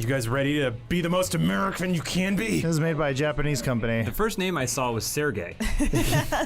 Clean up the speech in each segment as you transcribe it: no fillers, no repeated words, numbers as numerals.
You guys ready to be the most American you can be? This is made by a Japanese company. The first name I saw was Sergey.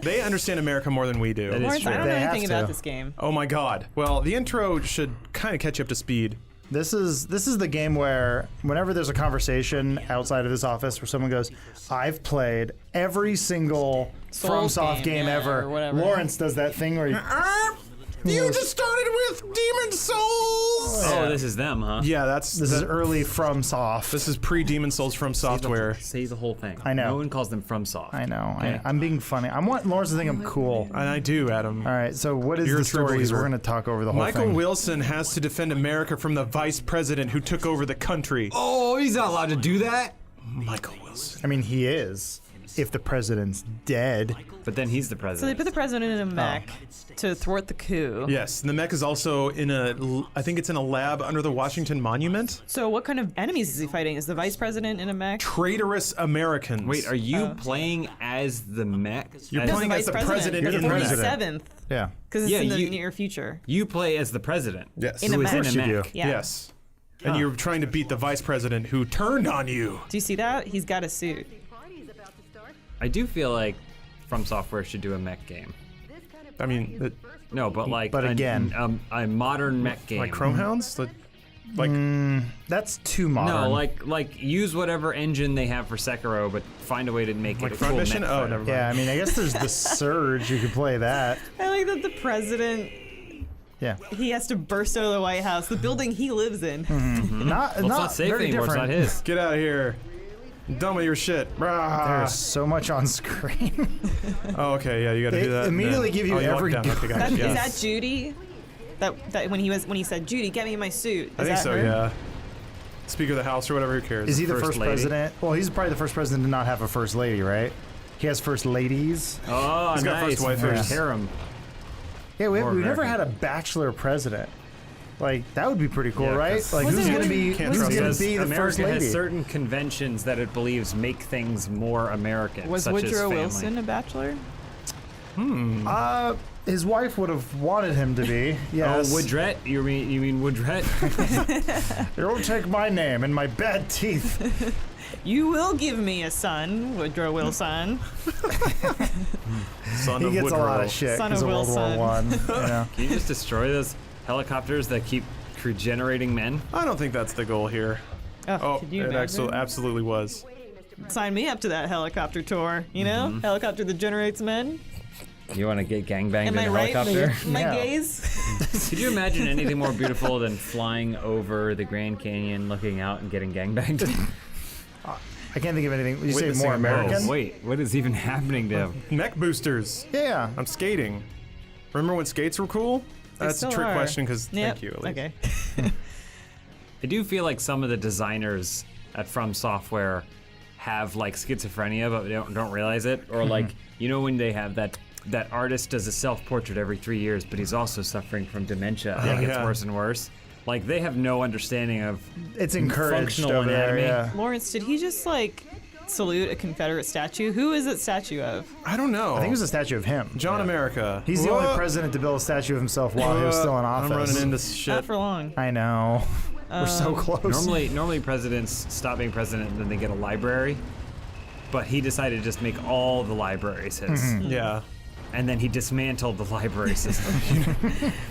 They understand America more than we do. That is Lawrence, true. I don't know They have anything to. about this game. Oh my god. Well, the intro should kind of catch you up to speed. This is the game where whenever there's a conversation outside of this office where someone goes, I've played every single Souls FromSoft game yeah, ever. or whatever. Lawrence does that thing where You just started with Demon Souls! Oh, this is them, huh? Yeah, this this is early FromSoft. This is pre-Demon Souls from software. Say the whole thing. I know. No one calls them FromSoft. I know. Okay. I'm being funny. I want Lawrence to think I'm cool. And I do, Adam. All right, so what is You're the a true story? believer. We're going to talk over the whole Michael thing. Wilson has to defend America from the vice president who took over the country. Oh, he's not allowed to do that. Michael Wilson. I mean, he is. If the president's dead. But then he's the So they president. put the president in a mech to thwart the coup. Yes, and the mech is also in I think it's in a lab under the Washington Monument. So what kind of enemies is he fighting? Is the vice president in a mech? Traitorous Americans. Wait, are you playing as the mech? You're As- playing as the president You're in the the mech. president. 47th, Yeah. because it's Yeah, in the you- near future. You play as the president. Yes. In a Who is mech. in a Of course you mech. do. Yeah. Yes. And you're trying to beat the vice president who turned on you. Do you see that? He's got a suit. I do feel like From Software should do a mech game. I mean, No, but like But again- a modern mech game. like Chrome Hounds? Like That's too modern. No, like use whatever engine they have for Sekiro, but find a way to make Like it a Front cool Mission? mech Oh, fighter. never mind. Yeah, I mean, I guess there's the Surge. You could play that. I like that the president, Yeah. he has to burst out of the White House, the building he lives in. Not, Well, it's not safe very anymore. It's different. not his. Get out of here. I'm done with your shit. Rah. There's so much on screen. Oh, okay, yeah, you gotta They do that. immediately and give you walk every down. Okay, That, gotcha, yeah. Is that Judy? That when he said, Judy, get me my suit. Is I think that so, her? yeah. Speaker of the House or whatever, who cares? Is he the First first lady. president? Well, he's probably the first president to not have a first lady, right? He has first ladies. Oh, He's got nice. first wife First first. harem. Yeah, we've More never American. had a bachelor president. Like, that would be pretty cool, Yeah, right? 'cause- Like, Was who's it gonna really- be Can't who's trust gonna us. be the America first lady? has certain conventions that it believes make things more American, Was such as Woodrow family. Wilson a bachelor? His wife would have wanted him to be. Yes. Oh, Woodret? You mean Woodret? Don't take my name and my bad teeth. You will give me a son, Woodrow Wilson. Son He of gets a lot Woodrow. of shit Son because of of World War Wilson. One. You know? Can you just destroy those helicopters that keep regenerating men? I don't think that's the goal here. Oh, could you it imagine? absolutely was. Sign me up to that helicopter tour. You know, Mm-hmm. helicopter that generates men. You want to get gangbanged Am in I a right? helicopter? My Yeah. gaze. Could you imagine anything more beautiful than flying over the Grand Canyon, looking out, and getting gangbanged? I can't think of anything. You say Witnessing more a marriage. American? Oh, wait, what is even happening to him? Mech boosters. Yeah. I'm skating. Remember when skates were cool? That's a still trick are. question because Yep. thank you. At least. Okay. I do feel like some of the designers at From Software have like schizophrenia, but they don't realize it. Or like, you know, when they have that artist does a self-portrait every 3 years, but he's also suffering from dementia and it gets yeah. worse and worse. Like they have no understanding of It's encouraged functional over there. anatomy. Yeah. Lawrence, did he just like salute a Confederate statue? Who is that statue of? I don't know. I think it was a statue of him. John America. He's the only What? president to build a statue of himself while he was still in office. I'm running into shit. Not for long. I know. We're so close. normally presidents stop being president and then they get a library. But he decided to just make all the libraries his. Yeah. And then he dismantled the library system.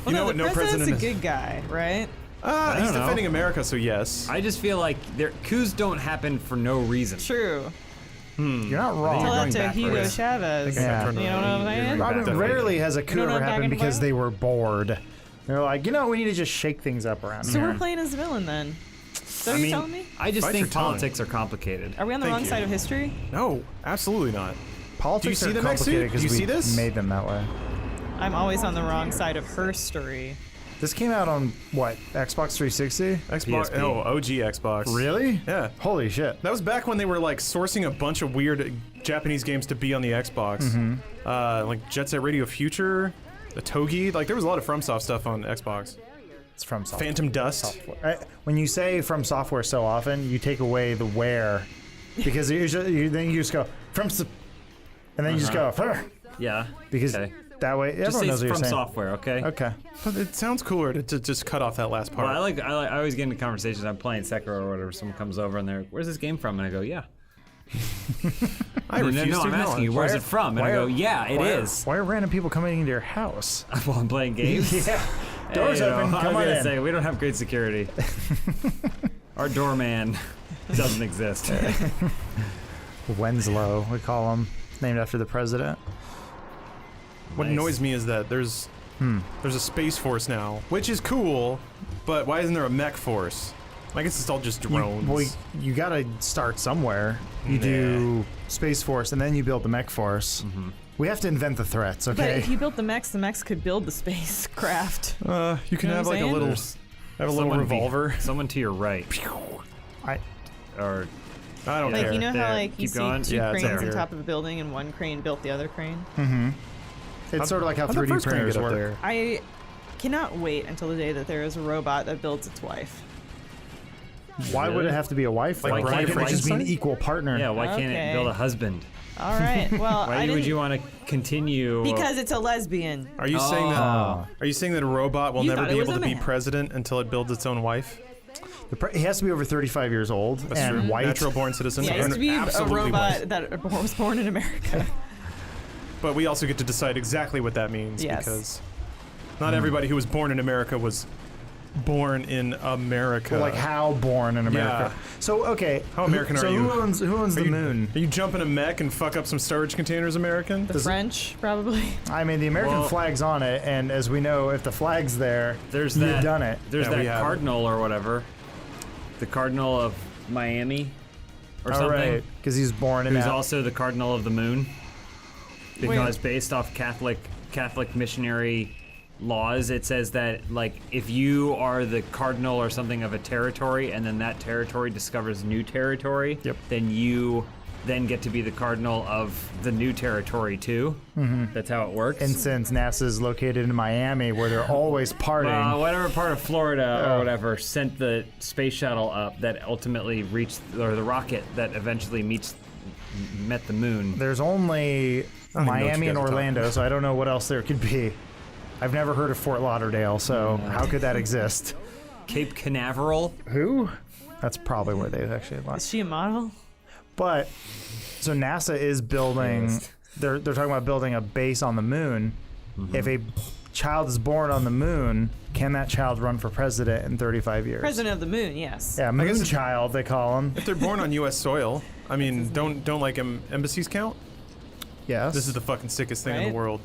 Well, know no, what the no president's president a is- good guy, right? He's don't know. defending America, so yes. I just feel like coups don't happen for no reason. True. You're not Tell wrong. You're that going to Hugo backwards. Chavez. Yeah. turned You know what around. I'm saying? You're I mean, back. rarely has a coup You know ever back happened in because Ohio? they were bored. They're like, you know, we need to just shake things up around So here. we're playing as a villain then. Is that what you're telling me? I just Bite think your tongue. politics are complicated. Are we on the Thank wrong you. side of history? No, absolutely not. Politics Do you see are the mech suit? complicated Do because you we see this? made them that way. I'm always on the wrong side of her story. This came out on what? Xbox 360? Xbox. PSP. Oh, OG Xbox. Really? Yeah. Holy shit. That was back when they were like sourcing a bunch of weird Japanese games to be on the Xbox. Like Jet Set Radio Future, the Togi. Like there was a lot of FromSoft stuff on Xbox. It's from software. Phantom Dust. When you say from software so often, you take away the where, because then you just go from, and then you just go "Huh," Yeah. because Okay. That way, Just everyone say knows it's what you're from saying. software, okay? Okay. But it sounds cooler to just cut off that last part. Well, I always get into conversations. I'm playing Sekiro or whatever. Someone comes over and they're like, "Where's this game from?" And I go, "Yeah." I refuse no, to I'm asking you, Why where's are- it from? And why I go, are- "Yeah, it Why are- is." Why are random people coming into your house? While I'm playing games. Yeah. Doors Hey, open. I Come was on gonna in. say we don't have great security. Our doorman doesn't exist. Winslow, we call him, named after the president. What Nice. annoys me is that there's a space force now, which is cool, but why isn't there a mech force? I guess it's all just drones. You gotta start somewhere. You do Space Force, and then you build the mech force. We have to invent the threats, But okay? if you built the mechs could build the spacecraft. You can know have what like I'm a little, saying? have a little revolver. Someone to your right. I, Or I don't Like, care. you know There. how like you Keep see going. two Yeah, it's cranes up on here. top of a building and one crane built the other crane? it's sort of like how how'd the 3D first crane printers get up work. there? I cannot wait until the day that there is a robot that builds its wife. Why would Really? it have to be a wife? Like though? Why Bryan can't it just be an Cranston? equal partner? yeah, why can't Okay. it build a husband? All right. Well, Why I would didn't you want to continue? because it's a lesbian. Are you saying that? Oh. Are you saying that a robot will You never thought be it was able to a be man. president until it builds its own wife? He has to be over 35 years old That's and true. white. Natural born citizen. Yeah, it has to be a Absolutely robot white. that was born in America. But we also get to decide exactly what that means Yes. because not everybody who was born in America was born in America. Well, like how born in America. Yeah. So okay, How American so are you? who owns the you, moon? Are you jumping a mech and fuck up some storage containers, American? The French, probably. I mean, the American Well- flag's on it, and as we know, if the flag's there, There's you've that. done it. There's Yeah, we that have. cardinal or whatever. The cardinal of Miami, or All something. right, because he's born in Who's that. also the cardinal of the moon. Because based off Catholic missionary laws, it says that like if you are the cardinal or something of a territory, and then that territory discovers new territory, Yep. then you then get to be the cardinal of the new territory too. That's how it works. And since NASA's located in Miami, where they're always partying, Whatever part of Florida Oh. or whatever sent the space shuttle up that ultimately reached, or the rocket that eventually met the moon. there's only know what Miami you and guys are talking Orlando, so I don't know what else there could be. I've never heard of Fort Lauderdale, so how could that exist? Cape Canaveral. Who? That's probably where they actually Is lost. she a model? But so NASA is building. They're talking about building a base on the moon. If a child is born on the moon, can that child run for president in 35 years? President of the Moon, yes. Yeah, moon guess- child they call him. If they're born on U.S. soil, I mean, don't like embassies count? Yes. This is the fucking sickest thing in Right? the world.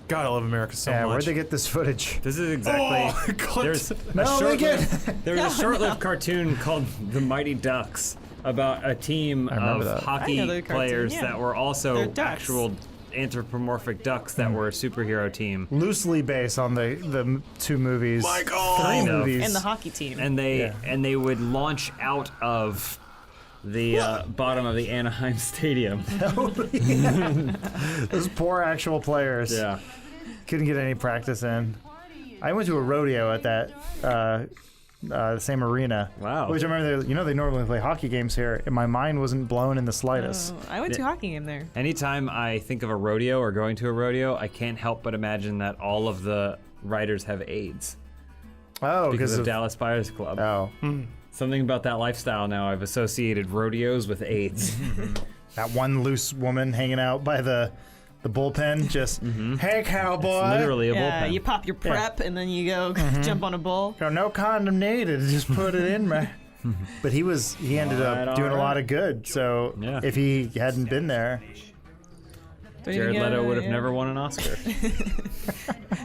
God, I love America so yeah. much. Where'd they get this footage? This is exactly. Oh, there's no, a they short-lived, there was a short-lived cartoon called The Mighty Ducks about a team remember of that. hockey I know the cartoon, players yeah. that were They're also ducks. actual anthropomorphic ducks that were a superhero team. Loosely based on the two movies. Michael! Three Kind of. movies. And the hockey team. And they Yeah. and they would launch out of the bottom of the Anaheim Stadium. Those poor actual players. Yeah. Couldn't get any practice in. I went to a rodeo at that same arena. Wow. Which I remember, they normally play hockey games here, and my mind wasn't blown in the slightest. Oh, I went to a hockey game there. Anytime I think of a rodeo or going to a rodeo, I can't help but imagine that all of the riders have AIDS Oh, because of Dallas Buyers Club. Oh, Something about that lifestyle now. I've associated rodeos with AIDS. that one loose woman hanging out by the bullpen, just hey cowboy, Literally a Yeah, bullpen. you pop your prep and then you go jump on a bull. Go, no condom needed, just put it in me. But he ended Alright, up doing a lot alright. of good. So Yeah. if he hadn't been there, Don't Jared even get- Leto would have yeah. never won an Oscar.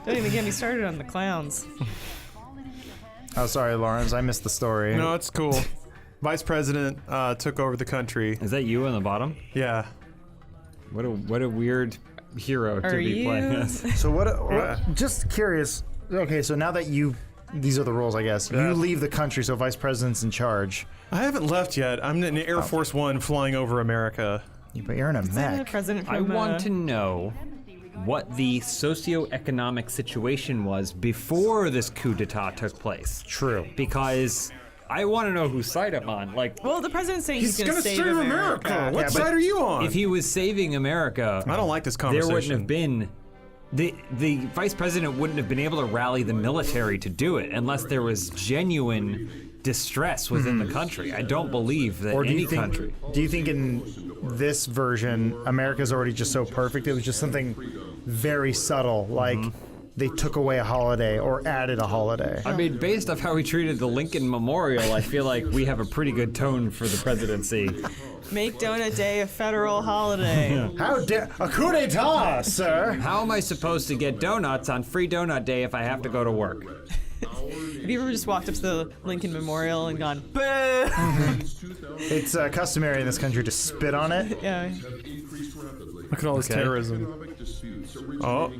Don't even get me started on the clowns. oh sorry, Lawrence, I missed the story. No, it's cool. Vice President took over the country. Is that you on the bottom? Yeah. What a weird hero to Are be playing you? this. So what? Yeah. Just curious. Okay, so now that these are the rules, I guess. Yeah. You leave the country, so vice president's in charge. I haven't left yet. I'm in Air Force One flying over America. But you're in a Isn't the mech. president from, I want to know what the socioeconomic situation was before this coup d'etat took place. True. Because I want to know whose side I'm on. Like, Well, the president's saying he's, gonna save save America. America. What Yeah, but side are you on? if he was saving America, I don't like this there conversation. wouldn't have been the vice president wouldn't have been able to rally the military to do it unless there was genuine distress within the country. I don't believe that Or any country. do you think in this version, America's already just so perfect? It was just something very subtle, like they took away a holiday or added a holiday. I mean, based off how we treated the Lincoln Memorial, I feel like we have a pretty good tone for the presidency. Make Donut Day a federal holiday. How dare a coup d'etat, sir? How am I supposed to get donuts on Free Donut Day if I have to go to work? Have you ever just walked up to the Lincoln Memorial and gone, boo? It's customary in this country to spit on it. Yeah. Look at all this terrorism. Oh,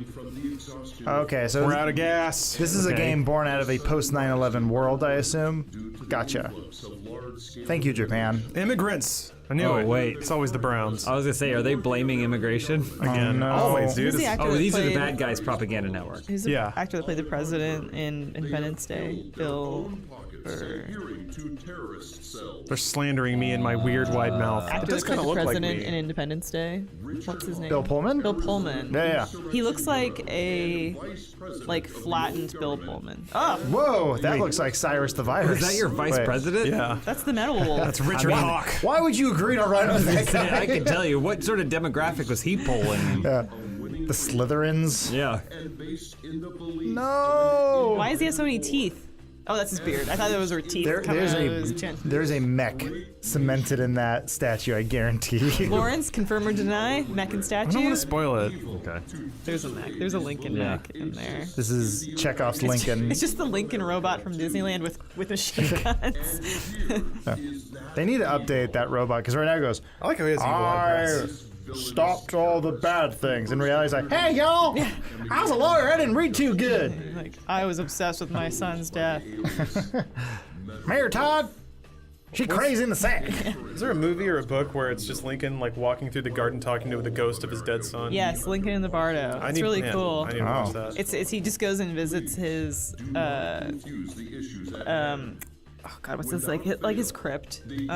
Okay, so we're out of gas. this is a game born out of a post 9/11 world, I assume. Gotcha. Thank you, Japan. Immigrants. I knew Oh, it. wait. It's always the Browns. I was gonna say, are they blaming immigration? Again, no. always, dude. Who's the It's- actor Oh, that these are the played- bad guys propaganda network. Who's the Yeah. actor that played the president in Independence Day? Bill. They're slandering me in my weird wide mouth. It Actor does that kind played of the look like president in me. Independence Day. What's his name? Bill Pullman? Bill Pullman. Yeah. He looks like a flattened Bill Pullman. Oh, Whoa, that looks like Cyrus the Virus. Is that your vice Wait. president? Yeah. that's the metal wolf. That's Richard Hawk. Why would you agree to run with that guy? I can tell you, what sort of demographic was he polling? The Slytherins. Yeah. No. Why does he have so many teeth? Oh, that's his beard. I thought those were teeth coming out of his chin. there's a mech cemented in that statue, I guarantee. Lawrence, confirm or deny? Mech and I don't statue? want to spoil it. Okay. There's a mech. There's a Lincoln Yeah. mech in there. This is Chekhov's Lincoln. It's just the Lincoln robot from Disneyland with machine guns. They need to update that robot because right now it goes, I like how he has evil I eyebrows. stopped all the bad things. In reality, it's like, hey, y'all, I was a lawyer. I didn't read too good. Like, I was obsessed with my son's death. Mayor Todd, she crazy in the sack. Is there a movie or a book where it's just Lincoln like walking through the garden talking to the ghost of his dead son? Yes, Lincoln in the Bardo. It's really cool. I need to watch that. It's he just goes and visits his oh god, what's this like his crypt, and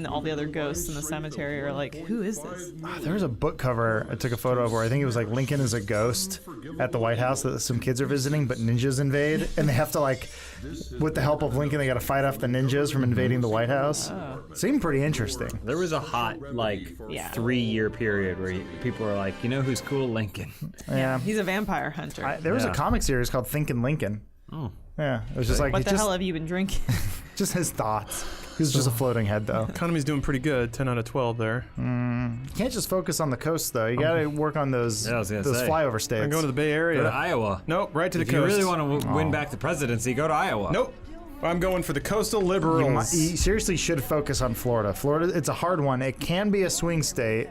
all the other ghosts in the cemetery are like, who is this? There was a book cover I took a photo of where I think it was like Lincoln is a ghost at the White House that some kids are visiting, but ninjas invade, and they have to like, with the help of Lincoln, they got to fight off the ninjas from invading the White House. Seemed pretty interesting. There was a hot, Yeah. 3-year period where people were like, you know who's cool? Lincoln. Yeah. He's a vampire hunter. There was a Yeah. comic series called Thinkin' Lincoln. Oh. Yeah, it was just like what the just, hell have you been drinking? just his thoughts. He was just a floating head, though. Economy's doing pretty good. 10 out of 12 there. You can't just focus on the coast, though. You got to work on those Yeah, I was gonna those say. flyover states. I'm going to the Bay Go to Area. Iowa. Nope, right to the If you coast. really want to win back the presidency, go to Iowa. Nope. I'm going for the coastal You liberals. seriously should focus on Florida. Florida, it's a hard one. It can be a swing state.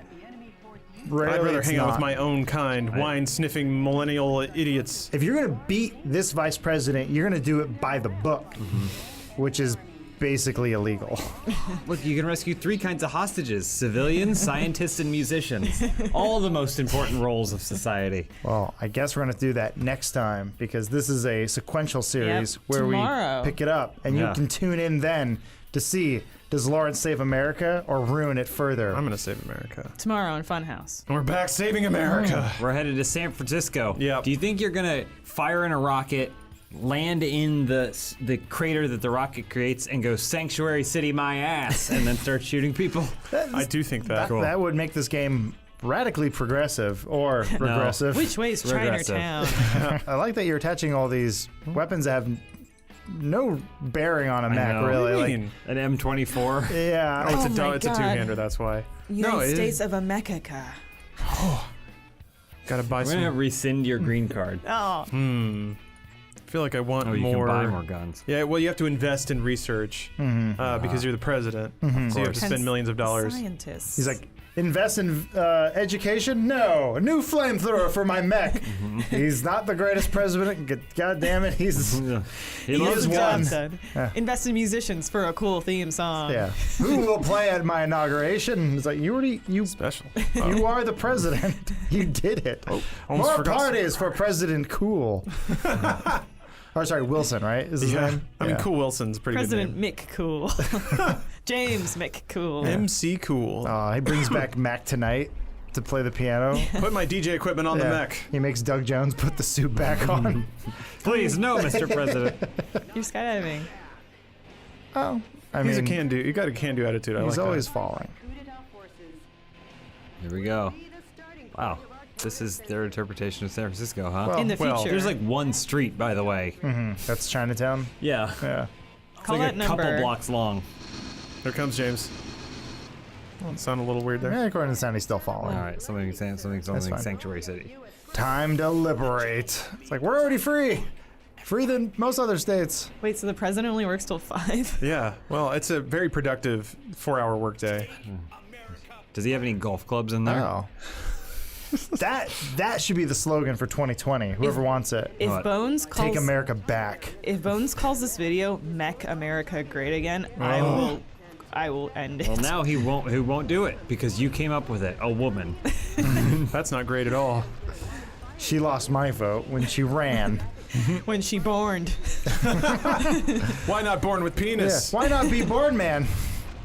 Rarely I'd rather it's hang out not. with my own kind, wine-sniffing millennial idiots. If you're going to beat this vice president, you're going to do it by the book, which is basically illegal. Look, you can rescue 3 kinds of hostages: civilians, scientists, and musicians. All the most important roles of society. Well, I guess we're going to do that next time because this is a sequential series Yep, where tomorrow. we pick it up, and Yeah. you can tune in then to see, does Lawrence save America or ruin it further? I'm going to save America. Tomorrow in Funhouse. And we're back saving America. We're headed to San Francisco. Yep. Do you think you're gonna fire in a rocket, land in the crater that the rocket creates, and go "Sanctuary City, my ass," and then start shooting people? I do think that. That would make this game radically progressive or regressive. Which way's Regressive. Chinatown? I like that you're attaching all these weapons that have no bearing on a mech, know. really. What do Like, you mean? An M24. yeah. Oh, Oh my it's a God. two-hander, that's why. United it is- States of America. Gotta buy We're gonna some. rescind your green card. Oh, I feel like I want Oh, you more. can buy more guns. Yeah, well, you have to invest in research because you're the president. So you have to spend millions of dollars. Scientists. He's like, invest in education? No. A new flamethrower for my mech. He's not the greatest president. God damn it. He's. He He loves gets the one. job done. Invest in musicians for a cool theme song. Yeah. Who will play at my inauguration? It's like, you Special. you are the president. You did it. Almost More forgot. parties for President Cool. Or sorry, Wilson, right? Is his Yeah. name? I mean, Yeah. Cool Wilson's a pretty President good name. Mick Cool. James Mick Cool. MC Cool. He brings back Mac Tonight. to play the piano. Put my DJ equipment on the mech. He makes Doug Jones put the suit back on. Please, no, Mr. President. You're skydiving. Oh, I He's mean, a can-do. You got a can-do attitude. I he's like always that. falling. Here we go. Wow. This is their interpretation of San Francisco, huh? Well, In the future. There's like one street, by the way. That's Chinatown. Yeah. Yeah. It's Call like that a couple number. blocks long. Here comes James. Sound a little weird there. Yeah, according to the sound, he's still falling. All right, something fine. Sanctuary City. Time to liberate. It's like, we're already free. Free than most other states. Wait, so the president only works till 5? Yeah. Well, it's a very productive 4-hour workday. Does he have any golf clubs in there? Oh. That should be the slogan for 2020. Whoever wants it. If What? Bones calls Take America back. If Bones calls this video "Make America Great Again," I will end it. Well, now he won't do it because you came up with it, a woman. That's not great at all. She lost my vote when she ran. When she borned. Why not born with Yeah. penis? Why not be born man?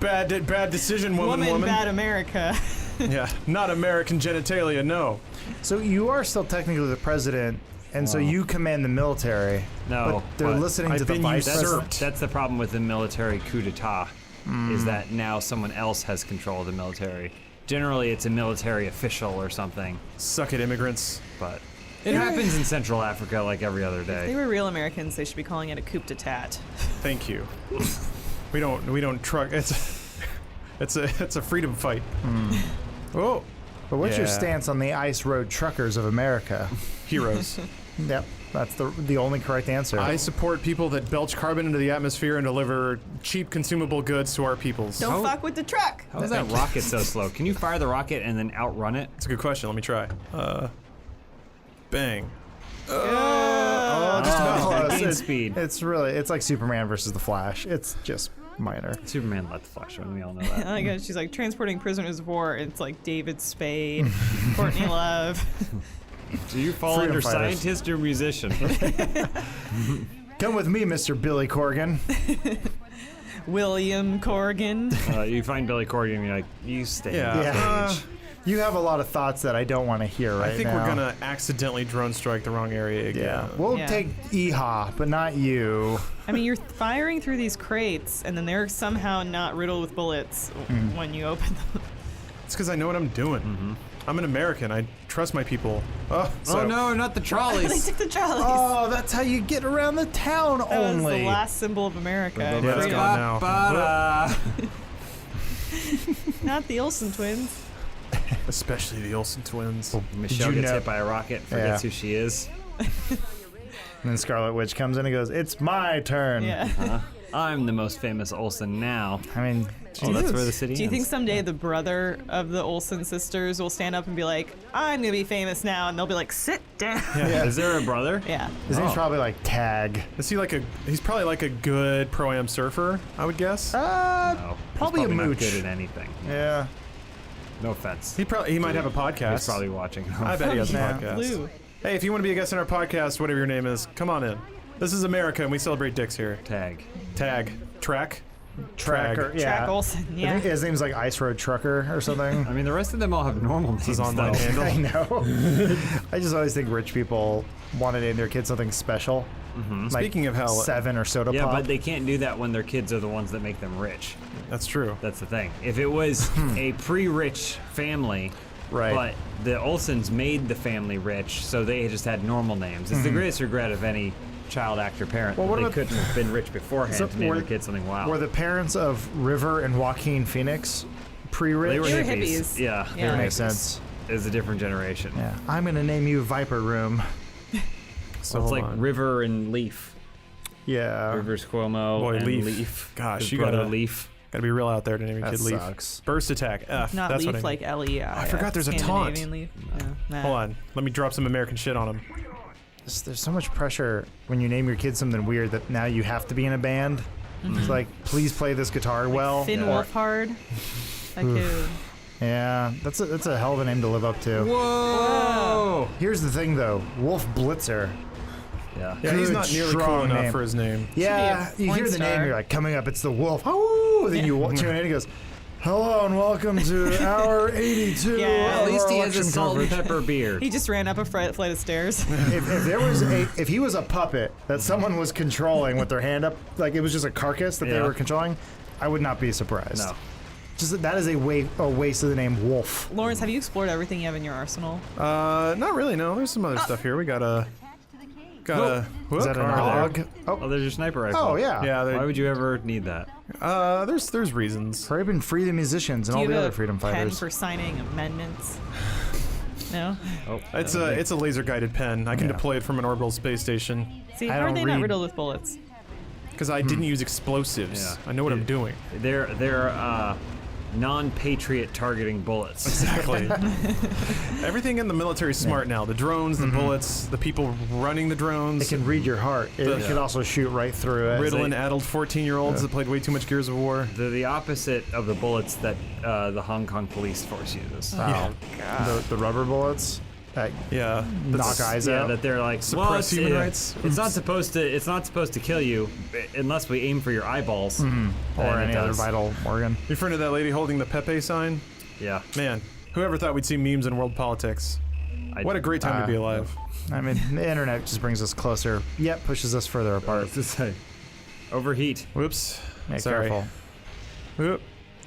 Bad decision, woman. bad America. Yeah, not American genitalia, no. So you are still technically the president, and so you command the military. No, but they're but listening I've to the been vice usurped. president. That's the problem with the military coup d'etat, is that now someone else has control of the military. Generally, it's a military official or something, Suck it, immigrants. but it happens in Central Africa like every other If they day. were real Americans, they should be calling it a coup d'etat. Thank you. We don't truck. It's a freedom fight. Oh, But what's your Yeah. stance on the ice road truckers of America? heroes. Yep, that's the only correct answer. I support people that belch carbon into the atmosphere and deliver cheap consumable goods to our peoples. Don't fuck with the truck. How is that rocket so slow? Can you fire the rocket and then outrun it? That's a good question. Let me try. Bang. Oh, just about Oh, close. gain speed. It's like Superman versus the Flash. It's just minor. Superman let the Flash run. We all know that. Oh my god, she's like transporting prisoners of war. It's like David Spade, Courtney Love. Do you fall Freedom under fighters. scientist or musician? Come with me, Mr. Billy Corgan. William Corgan. You find Billy Corgan and you're like, you stay. Yeah. Yeah. You have a lot of thoughts that I don't want to hear right now. I think we're gonna accidentally drone strike the wrong area again. Yeah. We'll Yeah. take EHA, but not you. I mean, you're firing through these crates, and then they're somehow not riddled with bullets when you open them. It's because I know what I'm doing. I'm an American. I trust my people. Oh, so Oh no, not the They trolleys. took the trolleys. Oh, that's how you get around the town that was only. the last symbol of America. Yeah, it's Freedom. gone now. Ba-da. Not the Olsen twins. Especially the Olsen twins. Michelle you gets know- hit by a rocket, forgets Yeah. who she is. And then Scarlet Witch comes in and goes, "It's my turn." Yeah. I'm the most famous Olsen now. I mean, Oh, that's Jesus. where the city Do you think ends. someday the brother of the Olsen sisters will stand up and be like, "I'm gonna be famous now," and they'll be like, "Sit down." Yeah. Is there a brother? Yeah. His name's Oh. probably like Tag. Is he he's probably like a good pro-am surfer, I would guess. No, he's Probably a not mooch. good at anything. Yeah. No offense. He might have a podcast. He's probably watching. I bet he has a Yeah. podcast. Blue. Hey, if you want to be a guest on our podcast, whatever your name is, come on in. This is America, and we celebrate dicks here. Tag. Tag. Track. Tracker. Yeah. Track Olsen. I Yeah. think his name's like Ice Road Trucker or something. I mean, the rest of them all have normal names. His online though. handle. I know. I just always think rich people want to name their kids something special. Like Speaking of hell, 7 or Soda Yeah, Pop. but they can't do that when their kids are the ones that make them rich. that's true. That's the thing. If it was a pre-rich family, Right. but the Olsens made the family rich, so they just had normal names. It's the greatest regret of any child actor parent. Well, that what they about- couldn't have been rich beforehand So to name were- their kid something wild. Were the parents of River and Joaquin Phoenix pre-rich? They were They were hippies. hippies. Yeah, they Yeah. were Makes hippies. sense. It's a different generation. Yeah. I'm going to name you Viper Room. So it's like hold on. River and Leaf. Yeah. Rivers Cuomo Boy, and Leaf. Leaf. Gosh, His you brother gotta- Leaf. Gotta be real out there to name your That kid Leaf. sucks. Burst attack. F. Not That's leaf what like L-E-I. I forgot there's a taunt. Scandinavian leaf. Yeah. Nah. Hold on. Let me drop some American shit on him. There's so much pressure when you name your kid something weird that now you have to be in a band. It's like, please play this guitar well. Finn or- Wolfhard. That kid. Yeah, that's a hell of a name to live up to. Whoa! Here's the thing, though. Wolf Blitzer. Yeah. Yeah, he's Good, not nearly cool strong enough name. for his name. Yeah, Should be a you hear porn the name, star. you're like, coming up, it's the wolf. Oh, then you tune in, and he goes, Hello and welcome to hour 82. Yeah. of At least our he has a election salt and coverage. pepper beard. He just ran up a flight of stairs. If he was a puppet that someone was controlling with their hand up, like it was just a carcass that they Yeah. were controlling, I would not be surprised. No. Just that is a waste of the name Wolf. Lawrence, have you explored everything you have in your arsenal? Not really. No, there's some other stuff here. We got a Is that an hog. hog? Oh, there's your sniper rifle. Oh yeah. Yeah, Why would you ever need that? there's reasons. Hurry up and free the musicians and Do all you the have other a freedom pen fighters. for signing amendments? No? Oh, It's a laser guided pen. I can deploy it from an orbital space station See, I how are don't they not read- riddled with bullets? because I didn't use explosives. Yeah. I know what I'm doing. They're non-patriot targeting bullets. Exactly. Everything in the military is smart now. The drones, the bullets, the people running the drones. It can read your heart. It Yeah. could also shoot right through it. Riddle and addled 14-year-olds that played way too much Gears of War. They're the opposite of the bullets that the Hong Kong police force uses. Wow. The rubber bullets that Yeah. knock eyes Yeah, out. that they're like Suppress human rights? It's not supposed to. It's not supposed to kill you unless we aim for your eyeballs or And any it other does. vital organ. You referring to that lady holding the Pepe sign? Yeah. Man, whoever thought we'd see memes in world politics? What a great time to be alive. I mean, the internet just brings us closer, yet pushes us further apart. To say, overheat. Whoops. Yeah, Sorry. careful. Whoop.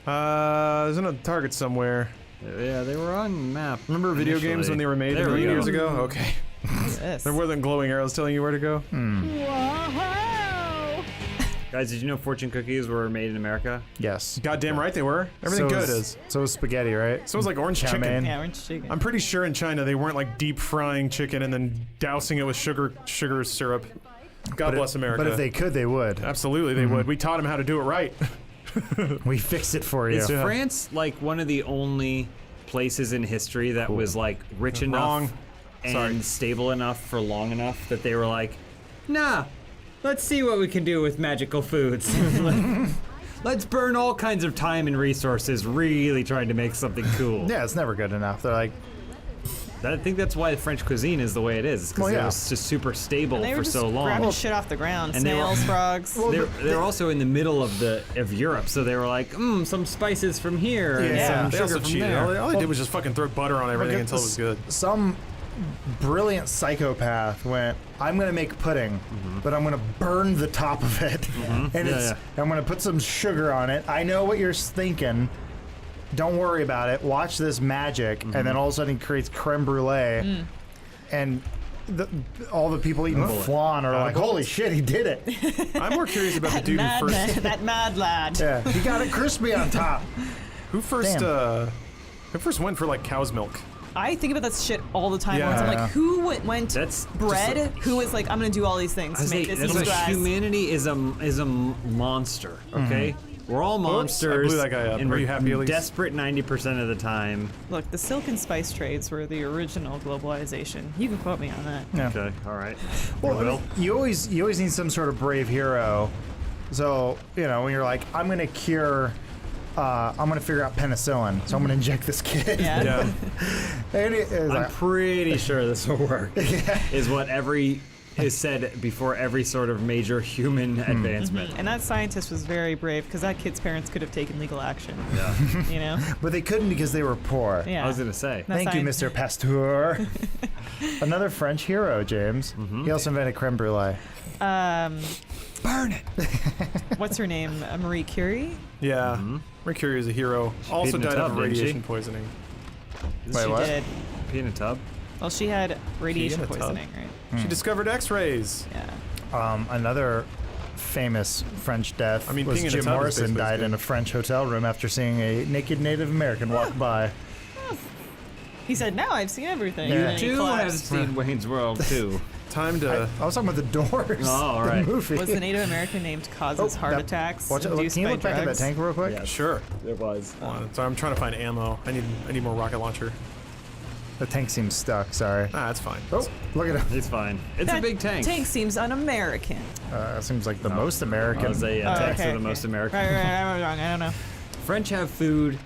There's another target somewhere. Yeah, they were on the map. Remember video games when they were made There a we million go. years ago? Okay. This. There were them glowing arrows telling you where to go. Guys, did you know fortune cookies were made in America? Yes. Goddamn right they were. Everything good is. So is spaghetti, right? So it was like orange Chow chicken. mein. Yeah, orange chicken. I'm pretty sure in China they weren't like deep frying chicken and then dousing it with sugar syrup. God bless America. But if they could, they would. Absolutely they would. We taught them how to do it right. We fixed it for you. Is France like one of the only places in history that was like rich enough Wrong. and Sorry. stable enough for long enough that they were like, nah, let's see what we can do with magical foods. Let's burn all kinds of time and resources really trying to make something cool. Yeah, it's never good enough. They're like, I think that's why French cuisine is the way it is, because Well, yeah. it was just super stable they were for just so long. grabbing shit off the ground. And they were- Snails, frogs. They're also in the middle of Europe, so they were like, some spices from here and Yeah. some They sugar also from cheated. there. All they did was just fucking throw butter on everything look at until it this- was good. Some brilliant psychopath went, I'm going to make pudding, but I'm going to burn the top of it. And Yeah, I'm going to put some sugar on it. I know what you're thinking. Don't worry about it. Watch this magic. And then all of a sudden he creates creme brulee. And all the people eating flan are like, holy shit, he did it. I'm more curious about the dude who first that mad lad. Yeah, he got it crispy on top. who first went for like cow's milk. I think about that shit all the time. Yeah. Lawrence. I'm like, who went That's bread? just Who was like, I'm gonna do all these things to make this that's easy what to grasp? humanity is a monster. Okay, we're all I monsters. blew that guy up. And Are we're you happy, Elise? desperate 90% of the time. Look, the silk and spice trades were the original globalization. You can quote me on that. Yeah. Okay, all right. Well, Will? you always need some sort of brave hero. So, when you're like, I'm gonna cure, I'm gonna figure out penicillin, so I'm gonna inject this kid. Yeah. Yeah. And it is I'm like, pretty sure this will work. Is what is said before every sort of major human advancement. And that scientist was very brave because that kid's parents could have taken legal action. Yeah. You know? but they couldn't because they were poor. Yeah. I was gonna say. That Thank you, science- Mr. Pasteur. Another French hero, James. He also invented creme brulee. Burn it. What's her name? Marie Curie? Yeah. Mercury is a hero. Also peed in a died tub, of didn't she? radiation poisoning. Wait, She what? did. Pee in a tub. Well, she had radiation a tub? poisoning, right? She discovered X-rays. Yeah. Another famous French death I mean, was peeing in a Jim tub is Morrison basically died as good. in a French hotel room after seeing a naked Native American walk by. He said, "Now I've seen everything." Yeah. And then he You have collapsed. seen Wayne's World too. Time to. I was talking about the Doors. Oh, all the right. movie. Was the Native American named causes heart that- attacks Watch it. induced Can you by look back at that drugs? tank real quick? Yeah. Sure. It was. So I'm trying to find ammo. I need more rocket launcher. The tank seems stuck. Sorry. That's fine. Oh, look at him. It's fine. It's a That big tank. Tank seems un-American. That seems like the most American. I was say Oh, tanks okay, are the okay. most American. Right, I was wrong. I don't know. French have food.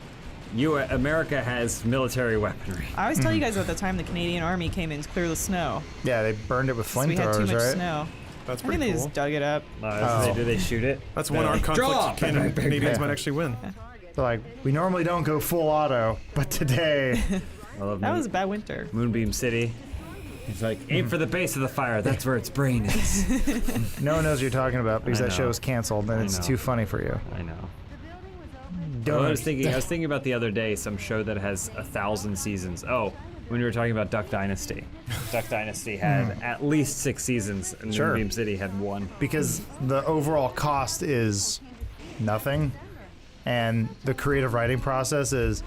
America has military weaponry. I always tell you guys about the time the Canadian Army came in to clear the snow. Yeah, they burned it with 'Cause we had too flamethrowers, much right? snow. That's I think pretty they cool. just dug it up. Do they shoot it? That's one They're armed like, conflict "Draw!" Canadians might actually win. They're like, we normally don't go full auto, but today. I love That was a bad winter. Moonbeam City. He's like, aim for the base of the fire. That's where its brain is. No one knows what you're talking about because I that show know. was canceled and I it's know. too funny for you. I know. Don't I was thinking about the other day some show that has 1,000 seasons. Oh, when we were talking about Duck Dynasty. Duck Dynasty had at least 6 seasons, and Sure. Moonbeam City had 1. because the overall cost is nothing, and the creative writing process is,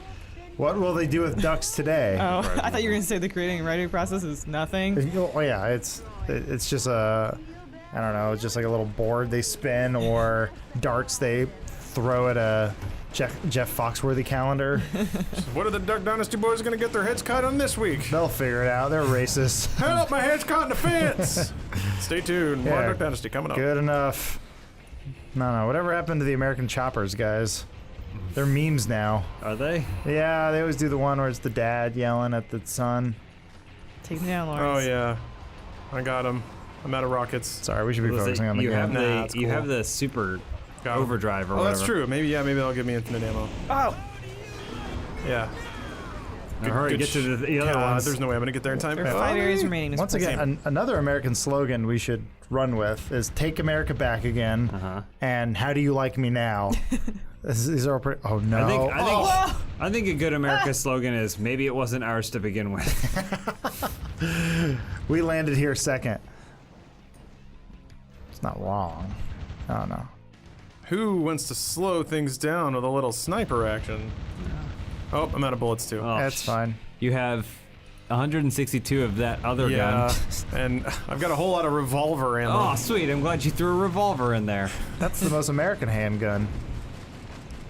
what will they do with ducks today? Oh, I thought you were going to say the creating and writing process is nothing. Oh yeah, it's just a, I don't know, just like a little board they spin or darts they throw at a Jeff Foxworthy calendar. What are the Duck Dynasty boys gonna get their heads cut on this week? They'll figure it out. They're racist. Help! My head's caught in the fence. Stay tuned. More Yeah. Duck Dynasty coming up. Good enough. No, whatever happened to the American choppers, guys? They're memes now. Are they? Yeah, they always do the one where it's the dad yelling at the son. Take me down, Oh Lawrence. yeah, I got him. I'm out of rockets. Sorry, we should be Was it- focusing on the you game. have Nah, it's the you cool. have the super Got him. overdrive or Oh, whatever. that's true. Maybe they'll give me infinite ammo. Oh, Yeah. Now hurry, get to the other God, ones. there's no way I'm gonna get there in time. there are 5 areas remaining. Mr. Once again, President. another American slogan we should run with is "Take America Back Again." Uh-huh. And "How do you like me now?" These are all pretty. Oh no! I think a good America slogan is maybe it wasn't ours to begin with. We landed here second. It's not wrong. I don't know. Who wants to slow things down with a little sniper action? Oh, I'm out of bullets too. Oh, That's fine. You have 162 of that other Yeah, gun. and I've got a whole lot of revolver ammo. Oh, sweet. I'm glad you threw a revolver in there. That's the most American handgun.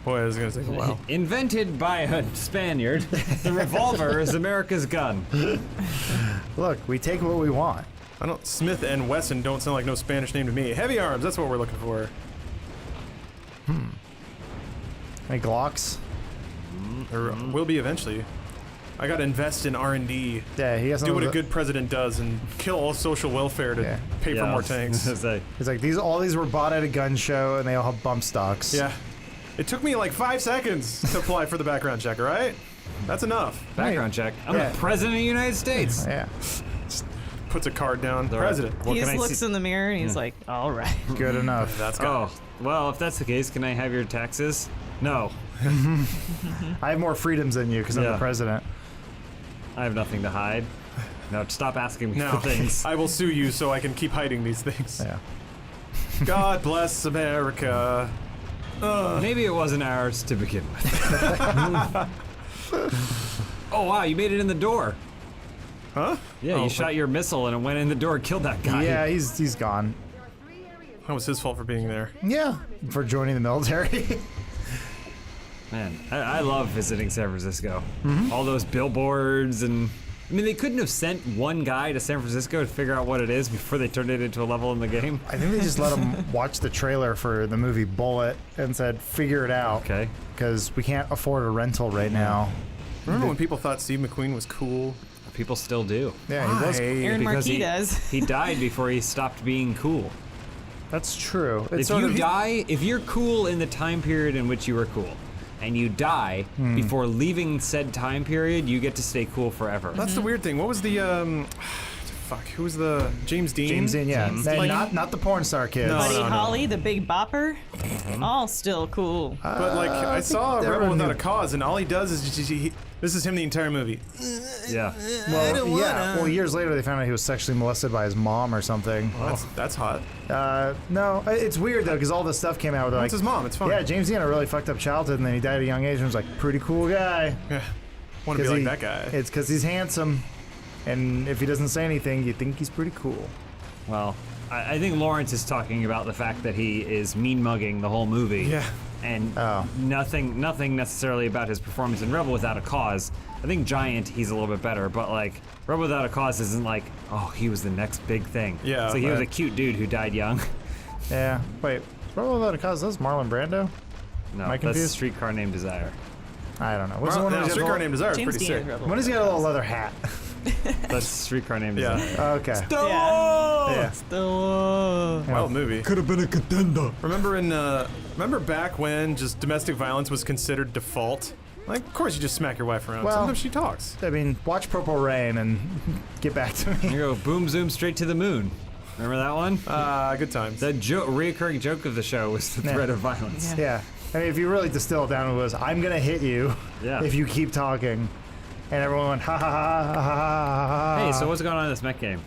Boy, this is gonna take a while. Invented by a Spaniard, the revolver is America's gun. Look, we take what we want. I don't. Smith and Wesson don't sound like no Spanish name to me. Heavy arms. That's what we're looking for. Any Glocks? Or will be eventually. I gotta invest in R&D. Yeah, he has Do what a good president does and kill all social welfare to Yeah. pay for more tanks. It's like, He's like, all these were bought at a gun show, and they all have bump stocks. Yeah. It took me like 5 seconds to apply for the background check, all right? That's enough. background check. I'm Yeah. the president of the United States. Yeah. Puts a card down. Right. President. What he can just I looks see? in the mirror and he's like, all right. Good enough. That's got Oh, well, if that's the case, can I have your taxes? No, I have more freedoms than you because I'm Yeah. the president. I have nothing to hide. No, stop asking me No, for things. I will sue you so I can keep hiding these things. Yeah. God bless America. Maybe it wasn't ours to begin with. Oh, wow, you made it in the door. Huh? Yeah, Oh, you shot your missile and it went in the door and killed that guy. Yeah, he's gone. That was his fault for being there. Yeah. For joining the military. Man, I love visiting San Francisco. All those billboards and... I mean, they couldn't have sent one guy to San Francisco to figure out what it is before they turned it into a level in the game. I think they just let him watch the trailer for the movie Bullet and said, figure it out. Okay. Because we can't afford a rental right now. Remember when people thought Steve McQueen was cool? People still do. Yeah, he was. Aaron Because Marquis does. he died before he stopped being cool. That's true. It's If sort you of- die, if you're cool in the time period in which you were cool, and you die before leaving said time period, you get to stay cool forever. That's the weird thing. What was the fuck? Who was the James Dean? James Dean, yeah. James And Dean. not the porn star kids. No. Buddy Holly, the big bopper, all still cool. But like I saw they Rebel were Without new. a Cause, and all he does is just, this is him the entire movie. Yeah. Well, yeah. Well, years later they found out he was sexually molested by his mom or something. Well, that's hot. No, it's weird though because all this stuff came out. With, like, That's his mom. It's fine. Yeah, James Dean had a really fucked up childhood, and then he died at a young age, and was like, pretty cool guy. Yeah. Want to be 'Cause like he- that guy. It's because he's handsome, and if he doesn't say anything, you think he's pretty cool. Well, I think Lawrence is talking about the fact that he is mean mugging the whole movie. Yeah. And Oh. nothing necessarily about his performance in Rebel Without a Cause. I think Giant, he's a little bit better, but like Rebel Without a Cause isn't like, oh, he was the next big thing. Yeah, It's like he was a right. cute dude who died young. Yeah. Wait, Rebel Without a Cause. That's Marlon Brando. No, Am I that's confused? Streetcar Named Desire. I don't know. What's the one Well, where he's got Streetcar the- Named Desire is James pretty Dean sick. is Rebel. When he's got a little leather hat. That's streetcar name. Yeah. Okay. Yeah. Yeah. Still. Wild movie. Could have been a contender. Remember back when just domestic violence was considered default? Like, of course you just smack your wife around. Well- Sometimes she talks. I mean, watch Purple Rain and get back to me. You go boom zoom straight to the moon. Remember that one? Good times. The reoccurring joke of the show was the Yeah. threat of violence. Yeah. I mean, if you really distill it down, it was, I'm going to hit you Yeah. if you keep talking. And everyone went, ha ha ha ha ha ha ha. Hey, so what's going on in this mech game?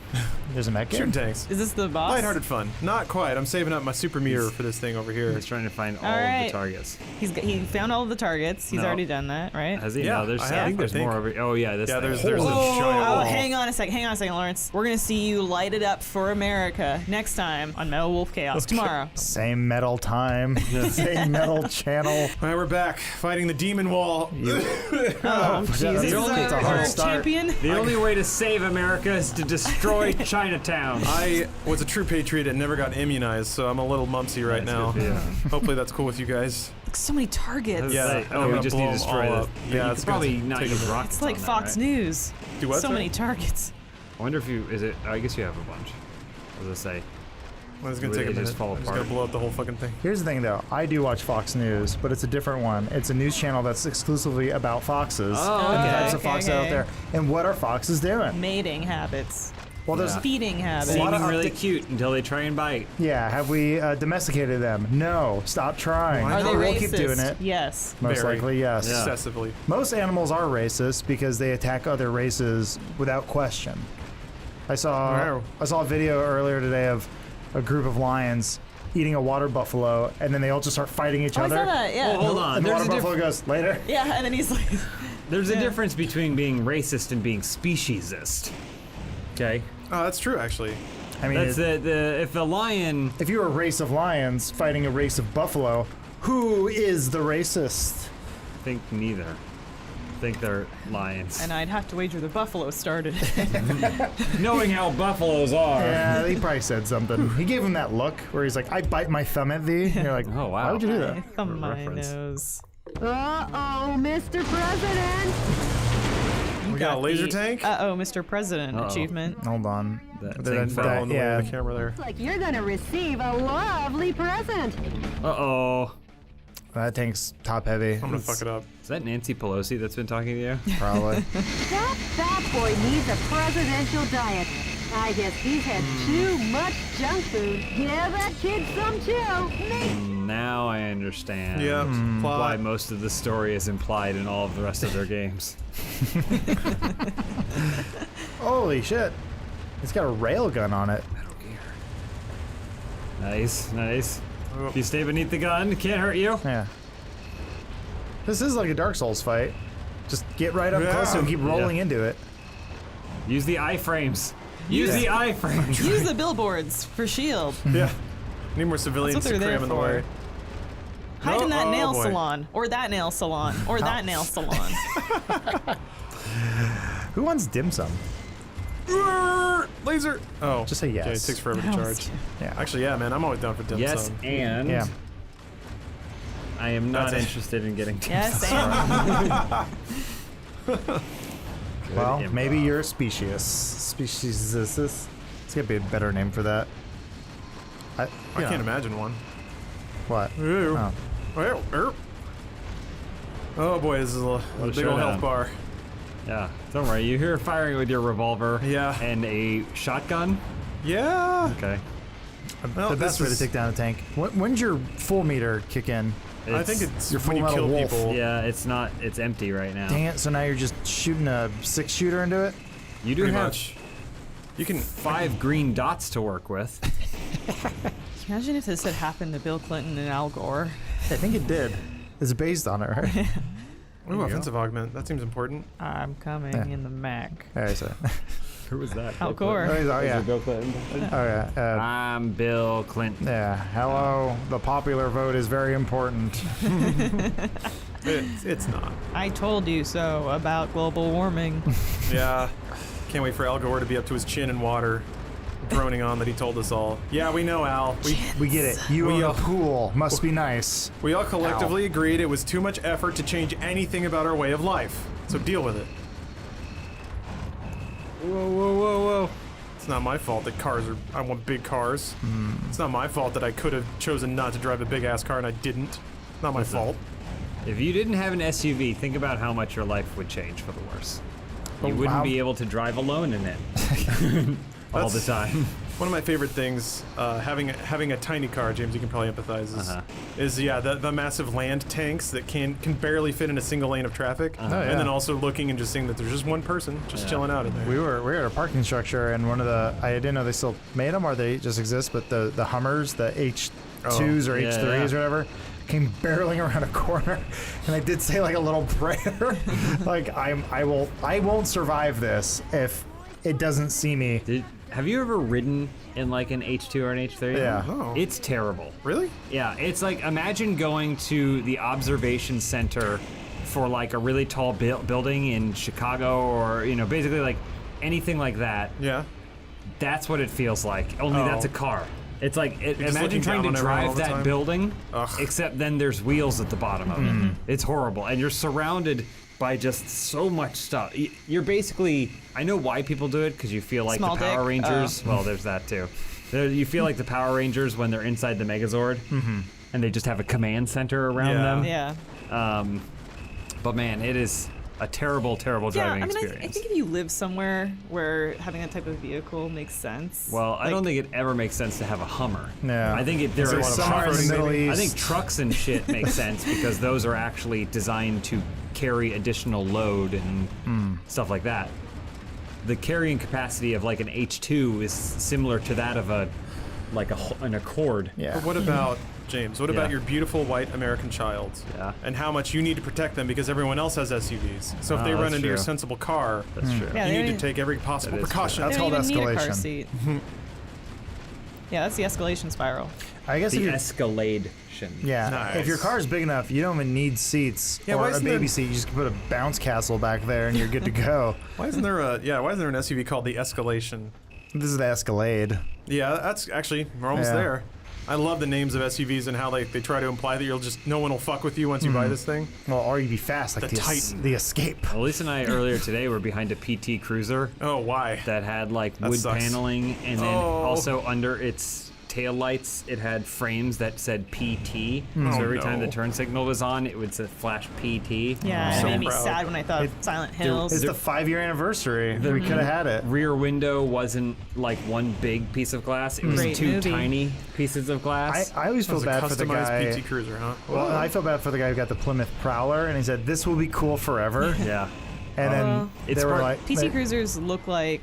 There's a mech game? Shooting tanks. Is this the boss? Lighthearted fun. Not quite. I'm saving up my super meter for this thing over here. He's trying to find all of right. the targets. He found all of the targets. He's No. already done that, right? Has he? Yeah, no, there's. I I, have, think there's I think. more over. Oh yeah, this. Yeah, thing. there's a giant Oh, wall. hang on a second, Lawrence. We're gonna see you light it up for America next time on Metal Wolf Chaos tomorrow. Same metal time, same metal channel. All right, we're back fighting the demon wall. Oh, That's Jesus! a hard start. Champion. The only way to save America is to destroy Chinatown. I was a true patriot and never got immunized, so I'm a little mumsy right That's now. good for you. Hopefully that's cool with you guys. So many targets. Yeah. Like, I'm oh, we gonna just blow need to them destroy all this. up. But Yeah, you it's could gonna probably not take use a- rockets. It's like on that, Fox right? News. Do what, So sir? many targets. I wonder if you is it. I guess you have a bunch. What does it say? Well, it's gonna Would take a they minute. just fall I'm just apart? gonna blow up the whole fucking thing. Here's the thing, though. I do watch Fox News, but it's a different one. It's a news channel that's exclusively about foxes. Oh, and the okay. types of foxes out there. And what are foxes doing? Mating habits. Well, there's Yeah. Feeding habits. lot Seeming of really upda- cute until they try and bite. yeah. Have we domesticated them? No. Stop trying. Why Are they We'll racist? keep doing it. Yes. Most Very. likely, yes. Yeah. Excessively. Most animals are racist because they attack other races without question. I saw Wow. a video earlier today of a group of lions eating a water buffalo, and then they all just start fighting each Oh, I other. saw that. Yeah. Well, hold on. And the There's water a, buffalo goes later. Yeah, and then he's like, there's a Yeah. difference between being racist and being speciesist. Okay. Oh, that's true, actually. I mean, That's the if a lion. if you're a race of lions fighting a race of buffalo, who is the racist? I think neither. I think they're lions. and I'd have to wager the buffalo started. Knowing how buffaloes are. Yeah, he probably said something. He gave him that look where he's like, "I bite my thumb at thee." And you're like, Oh, wow. Why would you do that? I thumb my Reference. nose. Uh-oh, Mr. President! We got a laser tank? Uh-oh, Mr. President Uh-oh. achievement. Hold on. That Did I- thing did fell I- On the way yeah. to the camera there. Looks like you're gonna receive a lovely present. Uh-oh. That tank's top heavy. I'm gonna fuck it up. Is that Nancy Pelosi that's been talking to you? Probably. That fat boy needs a presidential diet. I guess he's had too much junk food. Give that kid some chew. Now I understand. Yeah. Why Plot. most of the story is implied in all of the rest of their games. Holy shit. It's got a rail gun on it. Nice, nice. Oh. If you stay beneath the gun, it can't hurt you. Yeah. This is like a Dark Souls fight. Just get right up Yeah. close and keep rolling Yeah. into it. Use the iframes. Use Yeah. the iframes. Use the billboards for shield. Yeah. Need more civilians That's what to they're cram there in the way. Hide in that Oh, nail boy. salon, or that nail salon, or that nail salon. Who wants dim sum? Laser! Oh. Just say yes. Okay, it takes forever to That charge. was- Yeah. Actually, yeah, man, I'm always down for dim Yes, sum. and Yeah. I am not That's it. interested in getting Yes, and Well, improv. maybe you're a species. Species. It's gotta be a better name for that. I can't imagine one. What? Ooh. Oh. Oh boy, this is a a big old health showdown. bar. Yeah, don't worry. You hear firing with your revolver. Yeah. And a shotgun. Yeah. Okay. Well, The best this way to is- take down a tank. When's your full meter kick in? I think it's Your when you Full kill Metal Wolf. people. Yeah, it's not. It's empty right now. Dang it! So now you're just shooting a 6-shooter into it. You do Pretty have much. You can 5 green dots to work with. imagine if this had happened to Bill Clinton and Al Gore. I think it did. It's based on it, right? Ooh, offensive augment. That seems important. I'm coming Yeah. in the Mac. Alright, so. Who was that? Al Gore. Oh, yeah. Bill Clinton. Oh, yeah. I'm Bill Clinton. Yeah. Hello. The popular vote is very important. It's not. I told you so about global warming. Yeah. Can't wait for Al Gore to be up to his chin in water, droning on that he told us all. Yeah, we know, Al. We get it. You We own a all- pool. Must be nice. We all collectively agreed it was too much effort to change anything about our way of life. So deal with it. Whoa. It's not my fault that I want big cars. It's not my fault that I could have chosen not to drive a big ass car and I didn't. Not my fault. If you didn't have an SUV, think about how much your life would change for the worse. You wouldn't be able to drive alone in it all the time. One of my favorite things, having a tiny car, James, you can probably empathize, is the massive land tanks that can barely fit in a single lane of traffic, and then also looking and just seeing that there's just one person just chilling out in there. We were at a parking structure, and one of the I didn't know they still made them or they just exist, but the Hummers, the H2s or H3s or whatever, came barreling around a corner, and I did say like a little prayer, like I won't survive this if it doesn't see me. Have you ever ridden in like an H2 or an H3? Yeah. Oh. It's terrible. Really? Yeah, it's like, imagine going to the observation center for like a really tall building in Chicago or, basically like anything like that. Yeah. That's what it feels like, only that's a car. It's like, imagine trying to down on everyone all drive the that time. building, Ugh. except then there's wheels at the bottom of it. It's horrible, and you're surrounded by just so much stuff. You're basically, I know why people do it, because you feel like Small the Power dick. Rangers. Well, there's that too. You feel like the Power Rangers when they're inside the Megazord, and they just have a command center around them. Yeah. But man, it is a terrible, terrible driving I experience. think if you live somewhere where having that type of vehicle makes sense. Well, I don't think it ever makes sense to have a Hummer. Yeah. I think there Is are it somewhere in the trucks. Middle East? I think trucks and shit make sense because those are actually designed to carry additional load and stuff like that. The carrying capacity of like an H2 is similar to that of an Accord. Yeah. But what about, James, what about Yeah. your beautiful white American child? Yeah. And how much you need to protect them because everyone else has SUVs. So if they that's run into your true. sensible car, That's true. Yeah, you they need to don't take every possible That is precaution. That's they don't called even need a car escalation. seat. Yeah, that's the escalation spiral. I guess if The you're, Escalade. yeah, Nice. if your car is big enough, you don't even need seats Yeah, why or a isn't baby there- seat. You just put a bounce castle back there, and you're good to go. Why isn't there an SUV called the Escalation? This is the Escalade. Yeah, that's actually, we're almost Yeah. there. I love the names of SUVs and how they try to imply that no one will fuck with you once you buy this thing. Well, or you'd be fast, like The the Titan. the Escape. Well, Lisa and I earlier today were behind a PT Cruiser Oh, why? that had like That wood sucks. paneling, and then Oh. also under its tail lights it had frames that said PT. So every time the no. turn signal was on, it would flash PT. Yeah, it so made me proud. sad when I thought of Silent Hills. It's the 5-year anniversary. We could have had it. Rear window wasn't like one big piece of glass; it was Great two movie. tiny pieces of glass. I always That was feel a bad for the customized guy. PT Cruiser, huh? Well, I feel bad for the guy who got the Plymouth Prowler, and he said this will be cool forever. Yeah. And then It's they were part- like, PT Cruisers look like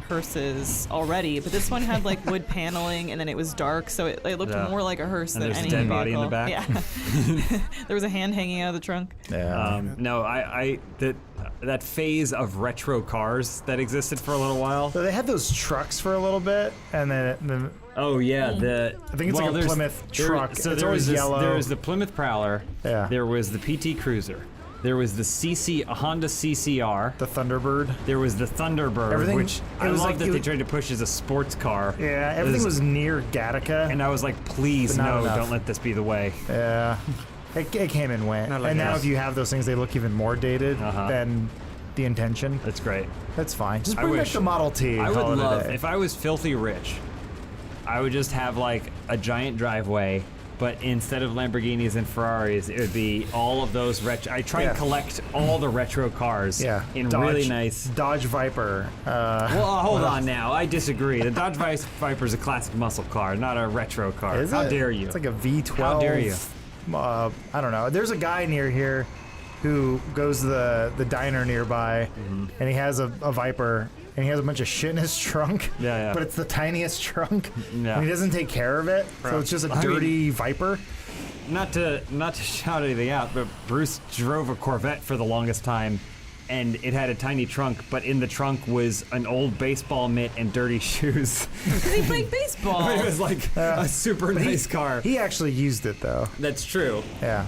hearses already, but this one had like wood paneling, and then it was dark, so it looked Yeah. more like a hearse And than there's a any dead body in the vehicle. back. Yeah, there was a hand hanging out of the trunk. Yeah. No, that phase of retro cars that existed for a little while. So they had those trucks for a little bit, and then Oh yeah, I think it's like a there's- Plymouth truck. So It's there always was yellow. There was the Plymouth Prowler. Yeah. There was the PT Cruiser. There was the Honda CCR. the Thunderbird. There was the Thunderbird, Everything- which it I was love like- that it they was- tried to push as a sports car. Yeah, everything was near Gattaca. And I was like, please, But not no, enough. don't let this be the way. Yeah. It came and went. Not like And now us. if you have those things, they look even more dated than the intention. That's great. That's fine. Just I bring back wish- the Model T. I would call it a love, day. if I was filthy rich, I would just have like a giant driveway, but instead of Lamborghinis and Ferraris, it would be all of those retro. I try and Yeah. collect all the retro cars Yeah. in Dodge, really nice. Dodge Viper. Well, hold on now. I disagree. The Dodge Viper is a classic muscle car, not a retro car. Is How it? dare you? It's like a V12. How dare you? I don't know. There's a guy near here who goes to the diner nearby, Mm-hmm. and he has a Viper, and he has a bunch of shit in his trunk. Yeah, yeah. But it's the tiniest trunk. Yeah. And he doesn't take care of it, so it's just a I mean- dirty Viper. Not to shout anything out, but Bruce drove a Corvette for the longest time, and it had a tiny trunk, but in the trunk was an old baseball mitt and dirty shoes. Because he played baseball. It was like a super nice car. He actually used it though. That's true. Yeah.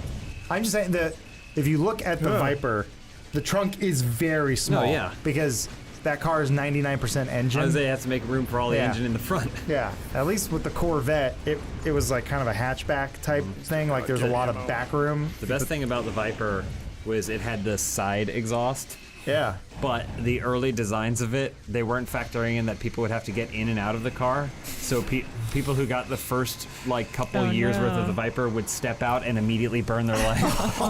I'm just saying that if you look at the Viper, the trunk is very small. yeah. Because that car is 99% engine. Jose has to make room for all the Yeah. engine in the front. Yeah, at least with the Corvette, it was like kind of a hatchback type thing. Like there's a lot of back room. The best thing about the Viper was it had the side exhaust, Yeah. But the early designs of it, they weren't factoring in that people would have to get in and out of the car. So people who got the first like couple years worth of the Viper would step out and immediately burn their legs.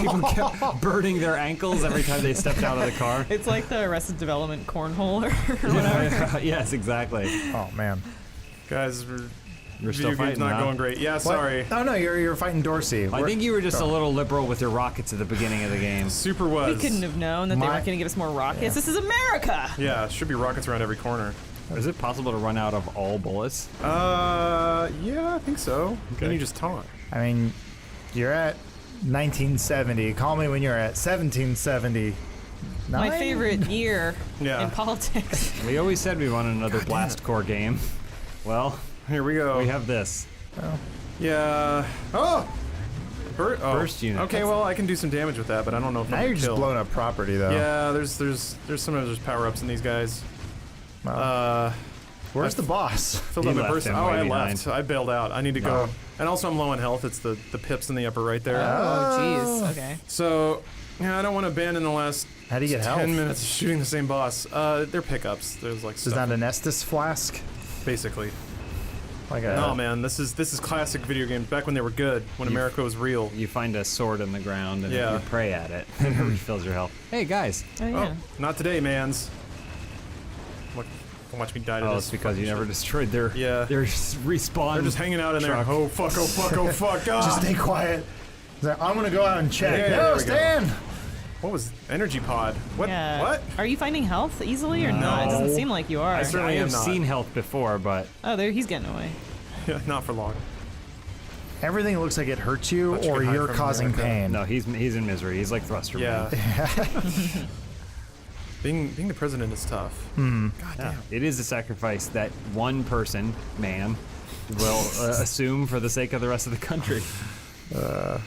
People kept burning their ankles every time they stepped out of the car. It's like the Arrested Development cornhole or whatever. Yes, exactly. Oh man. Guys, You're still video game's fighting, not huh? going great. Yeah, sorry. Oh no, you're fighting Dorsey. I think you were just a little liberal with your rockets at the beginning of the game. Super was. We couldn't have known that they weren't going to give us more rockets. Yeah. This is America. Yeah, should be rockets around every corner. Is it possible to run out of all bullets? Yeah, I think so. Then you just taunt. I mean, you're at 1970. Call me when you're at 1770. My favorite year Yeah. in politics. We always said we wanted another Blast Core game. Well, Here we go. we have this. Yeah. Oh! Burst unit. Okay, well, I can do some damage with that, but I don't know if Now I'm you're gonna just kill. blowing up property though. Yeah, there's sometimes there's power-ups in these guys. Where's the boss? Filled He up my left burst. him Oh, way I behind. left. I bailed out. I need to go. And also, I'm low on health. It's the pips in the upper right there. Oh, jeez. Okay. So, yeah, I don't want to abandon the last How do you get 10 health? minutes of shooting the same boss. They're pickups. There's like Is stuff, that an Estus flask? basically. Like a No, man, this is classic video games back when they were good, when America was real. You find a sword in the ground and Yeah. you pray at it, and it refills your health. Hey guys! Oh, yeah. Oh, not today, mans. Look, watch me die to Oh, this. it's because you fucking never shit. destroyed their respawn. They're just hanging out in there. truck. Oh fuck! Oh fuck! Oh fuck! Just Ah! stay quiet. He's like, I'm gonna go out and check. Yeah, no, there we go. stand. What was energy pod? What? Yeah. What? Are you finding health easily or not? It doesn't seem like you are. I certainly I am have not. seen health before, but Oh, there he's getting away. Yeah, not for long. Everything looks like it hurts you But you or can hide you're from causing America. pain. no, he's in misery. He's like Thruster. Yeah. Man. being the president is tough. Hmm. God Yeah. damn. It is a sacrifice that one person, man, will assume for the sake of the rest of the country. What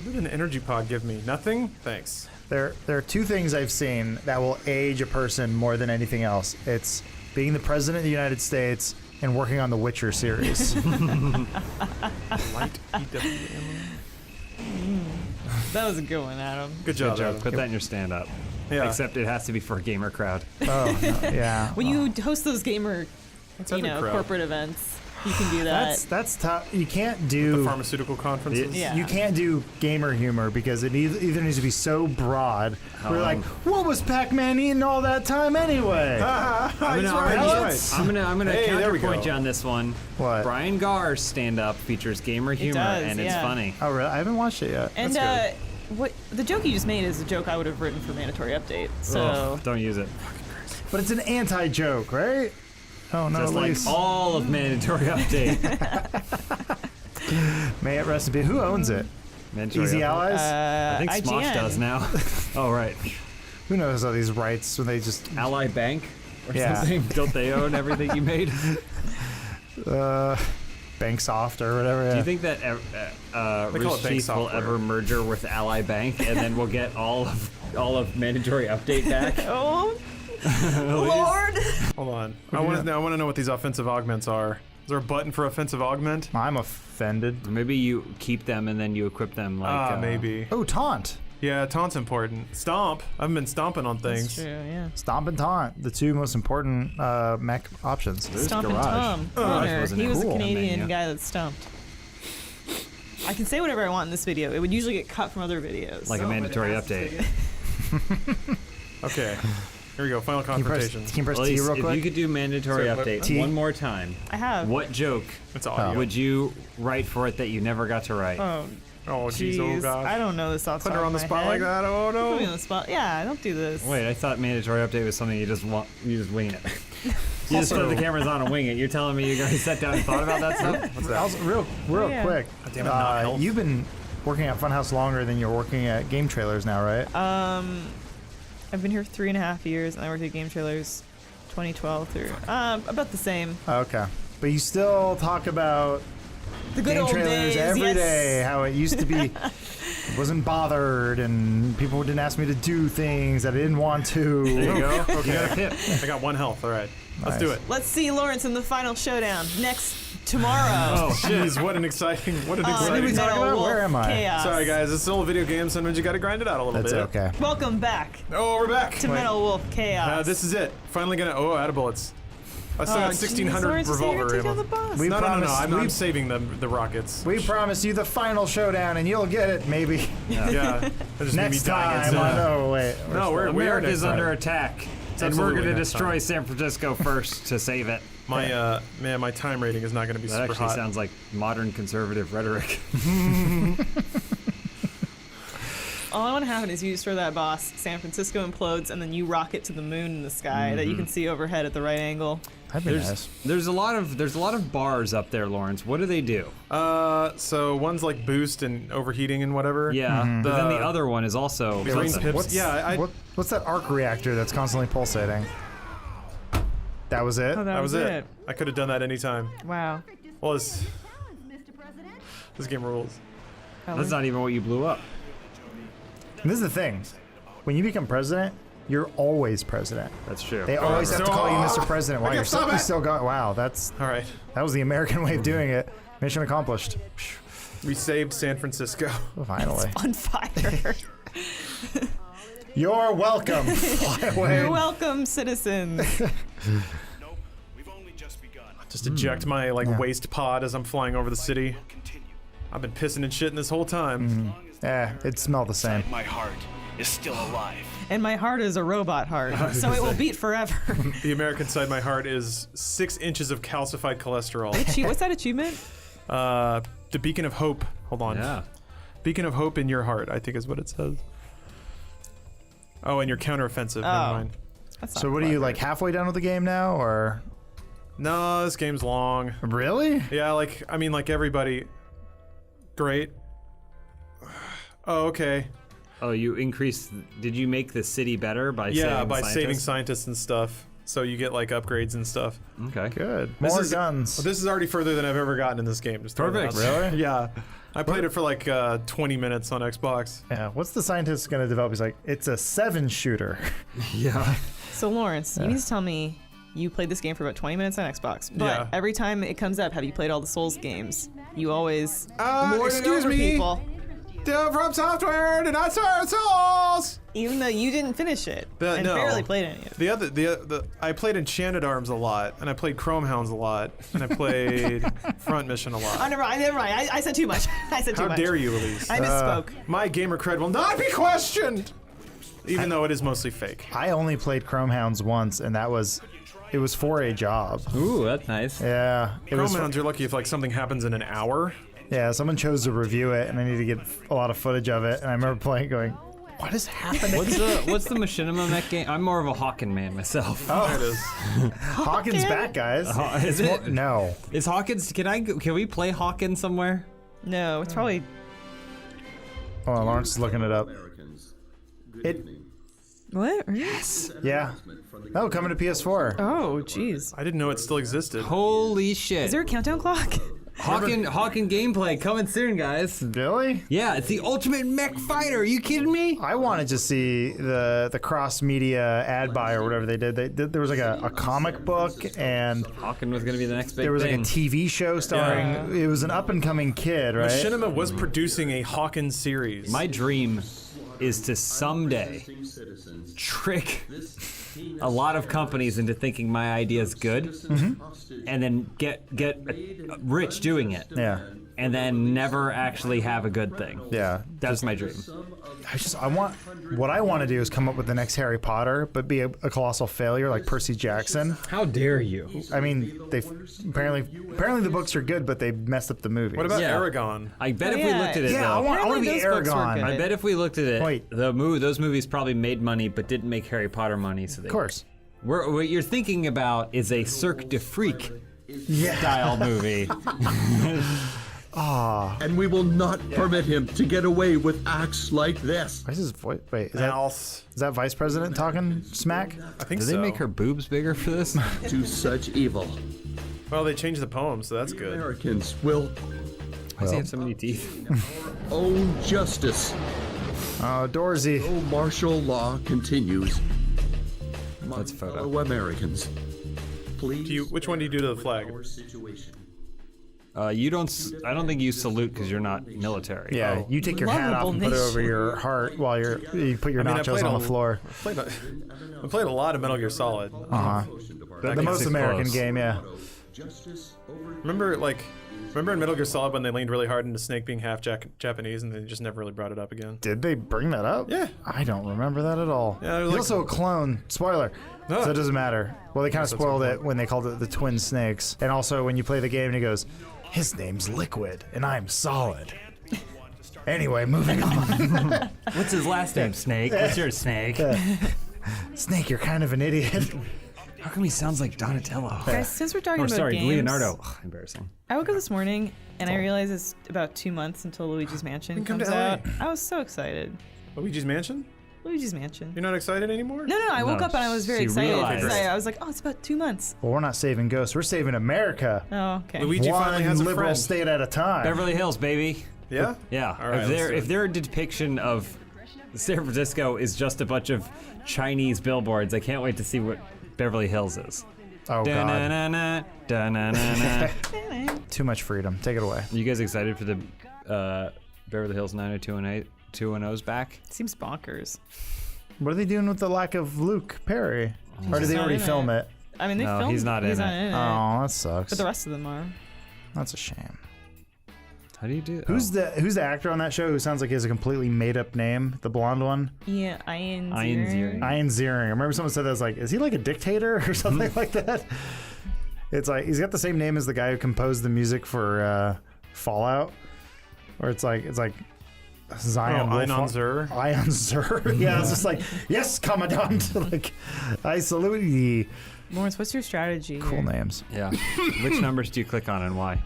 did an energy pod give me? Nothing? Thanks. There are two things I've seen that will age a person more than anything else. It's being the president of the United States and working on the Witcher series. Light EWM. That was a good one, Adam. Good job. Good job. Adam. Put that in your stand-up. Yeah. Except it has to be for a gamer crowd. Oh, no, yeah. When you host those gamer, That's you every know, crowd. corporate events, you can do that. That's tough. You can't The do pharmaceutical conferences. Yeah. you can't do gamer humor because it either needs to be so broad. We're like, what was Pac-Man eating all that time anyway? Ah, I'm he's gonna, right, argue- he's right. I'm gonna Hey, there we counterpoint go. you on this one. What? Brian Gar's stand-up features gamer humor, does, and it's yeah. funny. Oh, really? I haven't watched it yet. And That's what the joke you just made is a joke I would have written for mandatory update. So Ugh, don't use it. But it's an anti-joke, right? Oh no, Just at like least all of mandatory update. may it rest in peace. Who owns it? Mandatory Easy update. Allies. I think Smosh IGN. does now. Oh right, Who knows all these rights when they just Ally Bank or Yeah. something. Don't they own everything you made? Banksoft or whatever? Yeah. Do you think that They call it Rooster bank Teeth will software. ever merger with Ally Bank, and then we'll get all of mandatory update back? oh Lord, Hold on. I want to know what these offensive augments are. Is there a button for offensive augment? I'm offended. Maybe you keep them and then you equip them like. Maybe. Oh, taunt. Yeah, taunt's important. Stomp. I've been stomping on that's things. true. Yeah. Stomp and taunt, the two most important mech options. Stompin' Garage. Tom. Garage Winner. wasn't He was a cool. Canadian Menu. guy that stumped. I can say whatever I want in this video. It would usually get cut from other videos. Like a mandatory update. Okay. Here we go. Final Can you press, confrontation. can you press T Elise, real if quick? you could do mandatory Sorry, what- update T? one more time, I have. what joke It's audio. would you write for it that you never got to write? Oh, Oh, jeez. Oh, jeez. gosh. I don't know this off Put top her of on the my spot head. like that. Oh, Put me on no. the spot. Yeah, don't do this. Wait, I thought mandatory update was something you just wing it. You just put the cameras on and wing it. You're telling me you guys sat down and thought about that stuff? What's that? Also, real Yeah. quick. damn it, not health. You've been working at Funhaus longer than you're working at Game Trailers now, right? I've been here for 3.5 years, and I worked at Game Trailers 2012 through about the same. Okay. But you still talk about The good Game old Trailers days. every yes. day, how it used to be. wasn't bothered, and people didn't ask me to do things that I didn't want to. There you go. Okay. You got a pip. I got 1 health. All right. Let's Nice. do it. Let's see Lawrence in the final showdown tomorrow. Oh, jeez. What an exciting. What are we talking about? Wolf Where am I? Chaos. Sorry, guys. It's still a video game. Sometimes you got to grind it out a little That's bit. okay. Welcome back Oh, we're back. to Metal Wolf Chaos. This is it. Finally gonna. Oh, add bullets. I still got 1600 revolver ammo. ammo. We No. promised- I'm saving the rockets. We promise you the final showdown, and you'll get it, maybe. Yeah. That just made me Next die time. again. Oh, wait. No, we are America's next under time. attack, and we're absolutely going to next destroy time. San Francisco first to save it. My my time rating is not gonna be That super actually hot. sounds like modern conservative rhetoric. All I want to happen is you destroy that boss, San Francisco implodes, and then you rocket to the moon in the sky that you can see overhead at the right angle. That'd be nice. There's a lot of bars up there, Lawrence. What do they do? So one's like boost and overheating and whatever. Yeah, but then the The- other one is also Green something. pips. Yeah, What's that arc reactor that's constantly pulsating? That was it? Oh, that was it. I could have done that anytime. Wow. Well, Mr. President. this game rules. That's not even what you blew up. And this is the thing. When you become president, you're always president. That's true. They always have to call you Mr. President. Wow, I you're can't stop still, it. still going. Wow, that All right. was the American way of doing it. Mission accomplished. We saved San Francisco. Finally. On fire. You're welcome. Fly away. You're welcome, citizens. Just eject my waste pod as I'm flying over the city. I've been pissing and shitting this whole time. Yeah, it smelled the same. My heart is still alive. And my heart is a robot heart, so it will beat forever. The American side of my heart is 6 inches of calcified cholesterol. What's that achievement? The beacon of hope. Hold on. Yeah. Beacon of hope in your heart, I think is what it says. Oh, and your counteroffensive. Never mind. That's not So what are you, clever. like halfway done with the game now, or? No, this game's long. Really? Yeah, like everybody. Great. Oh, okay. Oh, you increased. Did you make the city better by Yeah, saving by scientists? saving scientists and stuff. So you get like upgrades and stuff. Okay. Good. This More is- guns. Well, this is already further than I've ever gotten in this game. Just throwing it Perfect. out there. Really? Yeah. I played it for like 20 minutes on Xbox. Yeah. What's the scientist going to develop? He's like, it's a 7-shooter. Yeah. So Lawrence, you need to tell me you played this game for about 20 minutes on Xbox, but Yeah. every time it comes up, have you played all the Souls games? You always lord it excuse over me? people, From Software, did not serve Souls! even though you didn't finish it and no. barely played any of it. I played Enchanted Arms a lot, and I played Chrome Hounds a lot, and I played Front Mission a Oh, lot. never mind. I said too much. I said too How much. dare you, Elise? I misspoke. My gamer cred will not be questioned! Even though it is mostly fake. I only played Chrome Hounds once, and it was for a job. Ooh, that's nice. Yeah. It Chrome was Hounds, you're lucky if like something happens in an hour. Yeah, someone chose to review it, and I need to get a lot of footage of it. And I remember playing, going, "What is happening?" What's the machinima mech game? I'm more of a Hawken man myself. There it is. Hawkins back, guys. Is it? No. Is Hawkins? Can we play Hawkins somewhere? No, it's probably. Hold on, Lawrence is looking it up. It, What? yeah. Oh, coming to PS4. Oh, jeez. I didn't know it still existed. Holy shit! Is there a countdown clock? Hawken gameplay coming soon, guys. Really? Yeah, it's the ultimate mech fighter. Are you kidding me? I wanted to see the cross media ad buy or whatever they did. There was like a comic book, and Hawken was gonna be the next big there was like a thing. TV show starring. It was an up and coming kid, right? Machinima was producing a Hawkins series. My dream is to someday trick a lot of companies into thinking my idea is good, and then get rich doing it, Yeah. and then never actually have a good thing. Yeah. That's my dream. What I want to do is come up with the next Harry Potter, but be a colossal failure like Percy Jackson. How dare you? I mean, they apparently the books are good, but they messed up the movie. What about Yeah. Aragon? I bet Oh, if we yeah. looked at it, Yeah, though, I want to be Apparently those books were Aragon. good. I bet if we looked at it, Wait. those movies probably made money but didn't make Harry Potter money. So they, Of course. what you're thinking about is a Cirque du Freak style movie. And we will not permit him to get away with acts like this. Why is his voice? Wait, is Else. that Vice President talking smack? I think Did so. they make her boobs bigger for this? To such evil. Well, they changed the poem, so that's good. Americans will Why does he have so many teeth? Own justice. Dorsey. Oh, martial law continues. My That's a photo. fellow Americans, please. Which one do you do to the flag? Our situation. You don't. I don't think you salute because you're not military. Yeah, you take your hat off and put it over your heart while you put your nachos on the floor. I played a lot of Metal Gear Solid. The most American game, yeah. Justice over. Remember in Metal Gear Solid when they leaned really hard into Snake being half Japanese and they just never really brought it up again? Did they bring that up? Yeah. I don't remember that at all. Yeah, it was He's like- also a clone. Spoiler. Oh. So it doesn't matter. Well, they kind of That's spoiled what- it when they called it the Twin Snakes. And also when you play the game and he goes, his name's Liquid and I'm Solid. Anyway, moving on. What's his last name? Snake. What's your Snake? Snake, you're kind of an idiot. How come he sounds like Donatello? Guys, since we're talking Or about sorry, games, Leonardo. Ugh, embarrassing. I woke up this morning and I realized it's about 2 months until Luigi's Mansion come comes to LA. out. I was so excited. Luigi's Mansion? Luigi's Mansion. You're not excited anymore? No, I woke No, up and I was very she excited. realized. 'Cause I was like, oh, it's about 2 months. Well, we're not saving ghosts. We're saving America. Oh, okay. Luigi finally has One a liberal friend. state at a time. Beverly Hills, baby. Yeah? Yeah. All right, If their depiction of San Francisco is just a bunch of Chinese billboards, I can't wait to see what Beverly Hills is. Oh, God. Da-na-na-na, da-na-na-na. Too much freedom. Take it away. You guys excited for the Beverly Hills 90210's back? Seems bonkers. What are they doing with the lack of Luke Perry? Or did they not already in film it? I mean, they No, filmed. he's not in it. Oh, that sucks. But the rest of them are. That's a shame. How do you do that? Who's the actor on that show who sounds like he has a completely made up name? The blonde one? Yeah, Ian Ian Ziering. Ziering. Ian Ziering. I remember someone said that. I was like, is he like a dictator or something like that? It's like he's got the same name as the guy who composed the music for Fallout. Or it's like Zion. Inon Zur. Ion Zur. Yeah, it's just like, yes, Commandant. Like, I salute ye. Lawrence, what's your strategy? Cool here? names. Yeah. Which numbers do you click on and why?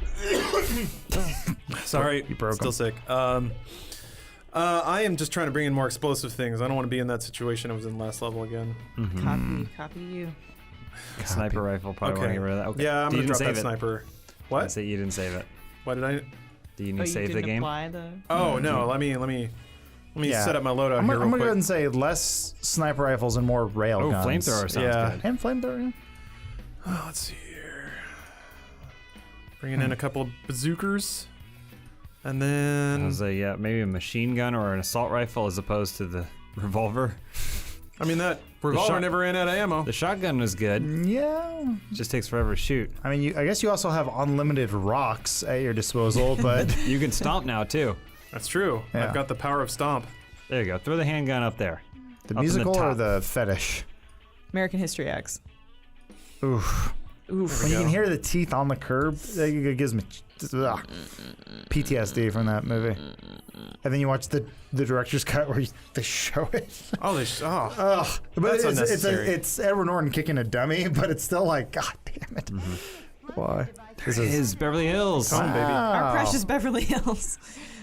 Sorry, You broke still 'em. sick. I am just trying to bring in more explosive things. I don't want to be in that situation I was in last level again. Copy you. Sniper rifle. Probably want to get rid of that. Okay. Yeah, I'm You gonna didn't drop that save it. sniper. I What? say you didn't save it. Why did I? Do you Oh, need to you save the didn't game? apply the. Oh no, let me Yeah. set up my loadout I'm here gonna real go ahead quick. and say less sniper rifles and more rail Oh, guns. flamethrower sounds Yeah. good. And flamethrower. Oh, let's see here. Bringing in a couple bazookas, and I then was like, maybe a machine gun or an assault rifle as opposed to the revolver. I mean that revolver shot- never ran out of ammo. The shotgun was good. Yeah. It just takes forever to shoot. I mean, I guess you also have unlimited rocks at your disposal, but You can stomp now too. That's true. Yeah. I've got the power of stomp. There you go. Throw the handgun up there. the Up in the musical or top. the fetish? American History X. Oof. Oof. When you can hear the teeth on the curb, it gives me PTSD from that movie. And then you watch the director's cut where they show it. Oh, Ugh. But That's it's unnecessary. it's Edward Norton kicking a dummy, but it's still like, God damn it. Why? This Is Beverly Hills. Come on, baby. Our Wow. precious Beverly Hills.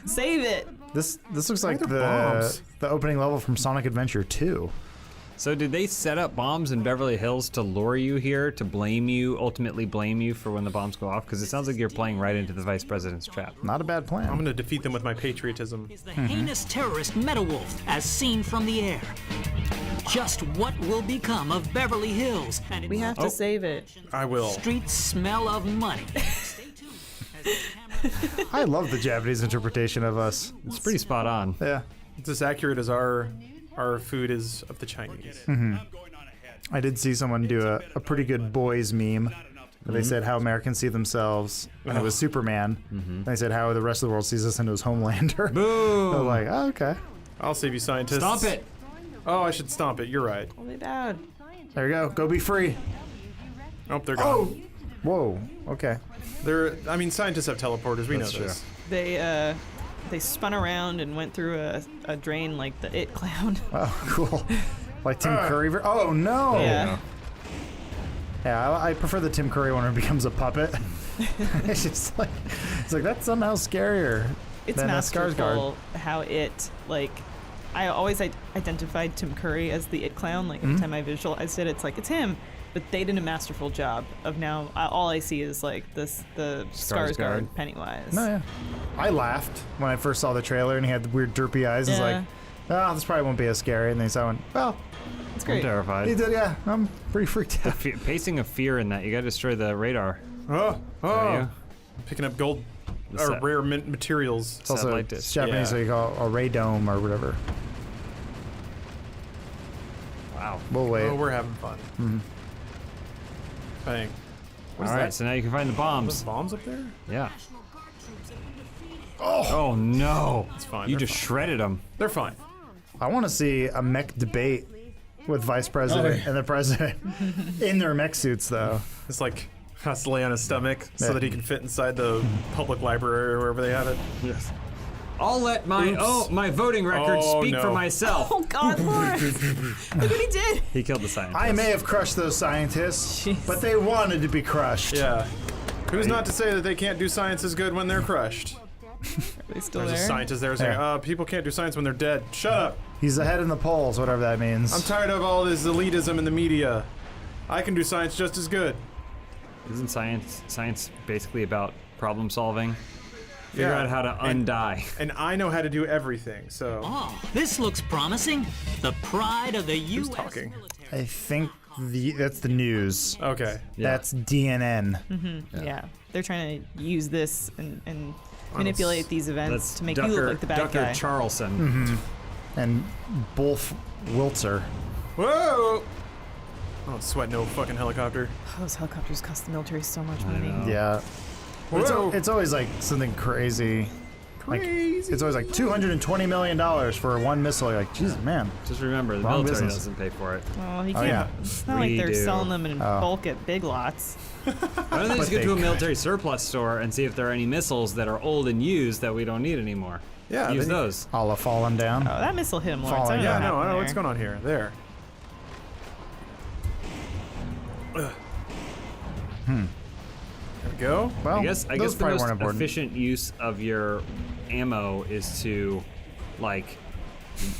Save it. This looks like Why are there bombs? the opening level from Sonic Adventure 2. So did they set up bombs in Beverly Hills to lure you here, to ultimately blame you for when the bombs go off? Because it sounds like you're playing right into the vice president's trap. Not a bad plan. I'm gonna defeat them with my patriotism. Is the heinous terrorist Metawolf as seen from the air. Just what will become of Beverly Hills and We have to save it. I will. streets smell of money. Stay tuned as the camera I love the Japanese interpretation of us. It's pretty spot on. Yeah. It's as accurate as our food is of the Chinese. I did see someone do a pretty good boys meme where they said how Americans see themselves, and it was Superman. And they said how the rest of the world sees us, and it was Homelander. I was Boom! like, oh, okay. I'll save you, scientists. Stomp it! Oh, I should stomp it. You're right. Really bad. There you go. Go be free. Oh, they're gone. Whoa. Okay. I mean, scientists have teleporters. We That's know this. They spun around and went through a drain like the It Clown. Oh, cool. Like Tim Curry. Oh, no. Yeah. Yeah, I prefer the Tim Curry one where it becomes a puppet. It's just like, that's somehow scarier It's than a masterful Skarsgård. how it, like, I always identified Tim Curry as the It Clown. Like, every time I visualized it, it's like, it's him. but they did a masterful job of now. All I see is like the Skarsgård Pennywise. No, yeah. I laughed when I first saw the trailer and he had the weird derpy eyes. I was like, oh, this probably won't be as scary. And then I went, well, it's great. I'm terrified. he did, yeah. I'm pretty freaked out. Pacing of fear in that. You gotta destroy the radar. Oh, Are you? picking up gold or Set. rare materials. It's also Satellite dish. it's Japanese, so you call it a radome or whatever. Wow. We'll wait. Oh, we're having fun. Bang. What is All right, that? so now you can find the Those bombs. bombs up there? Yeah. Oh no! It's fine. You they're just fine. shredded them. They're fine. I want to see a mech debate with vice president and the president in their mech suits, though. It's like has to lay on his stomach so Yeah. that he can fit inside the public library or wherever they have it. Yes. I'll let my voting record Oh, speak for no. myself. Oh God, Lawrence! Look what he did. He killed the scientist. I may have crushed those scientists, Jeez. but they wanted to be crushed. Yeah. Who's not to say that they can't do science as good when they're crushed? Are they still There's a there? scientist there saying, Yeah. people can't do science when they're dead. Shut up. He's ahead in the polls, whatever that means. I'm tired of all this elitism in the media. I can do science just as good. Isn't science basically about problem solving? Figure Yeah. out how to undie. And I know how to do everything, so. Oh, this looks promising. The pride of the U.S. talking? I think that's the news. Okay. Yeah. That's DNN. Yeah, they're trying to use this and manipulate these events That's to make you look like the bad Ducker guy. Charlson. And Bulf Wiltzer. Whoa! I don't sweat no fucking helicopter. Those helicopters cost the military so much money. know. Yeah. But Whoa. it's always like something crazy. Crazy. It's always like $220 million for one missile. You're like, Jesus, man. Just remember, the Wrong military business. doesn't pay for it. Well, he Oh, can't. yeah. It's not like We they're do. selling them in Oh. bulk at Big Lots. Why don't they just But go to a they military surplus store and see if there are any missiles that are old and used that we don't need anymore? Yeah, Use then you- those. All have fallen down. Oh, that missile hit him, Lawrence. I Falling don't know Yeah, what I know. I happened know what's there. going on here. There. There we go. Well, I guess those the probably most weren't important. efficient use of your ammo is to, like,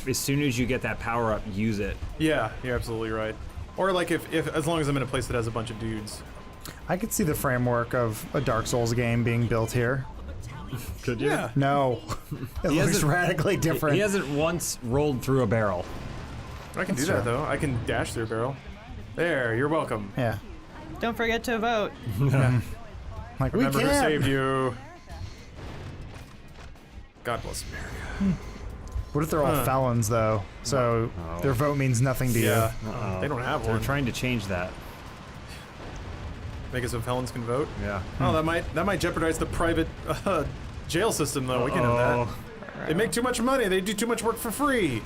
as soon as you get that power up, use it. Yeah, you're absolutely right. Or like if as long as I'm in a place that has a bunch of dudes. I could see the framework of a Dark Souls game being built here. Could you? Yeah. No. It looks hasn't- radically different. He hasn't once rolled through a barrel. I can do That's that true. though. I can dash through a barrel. There, you're welcome. Yeah. Don't forget to vote. Like, Remember we who can't. saved you. God bless America. What if they're all felons, though? So their vote means nothing to Yeah. you. They don't have They're one. trying to change that. Make it so felons can vote. Yeah. Oh, that might jeopardize the private jail system though. We can have that. They make too much money. They do too much work for free.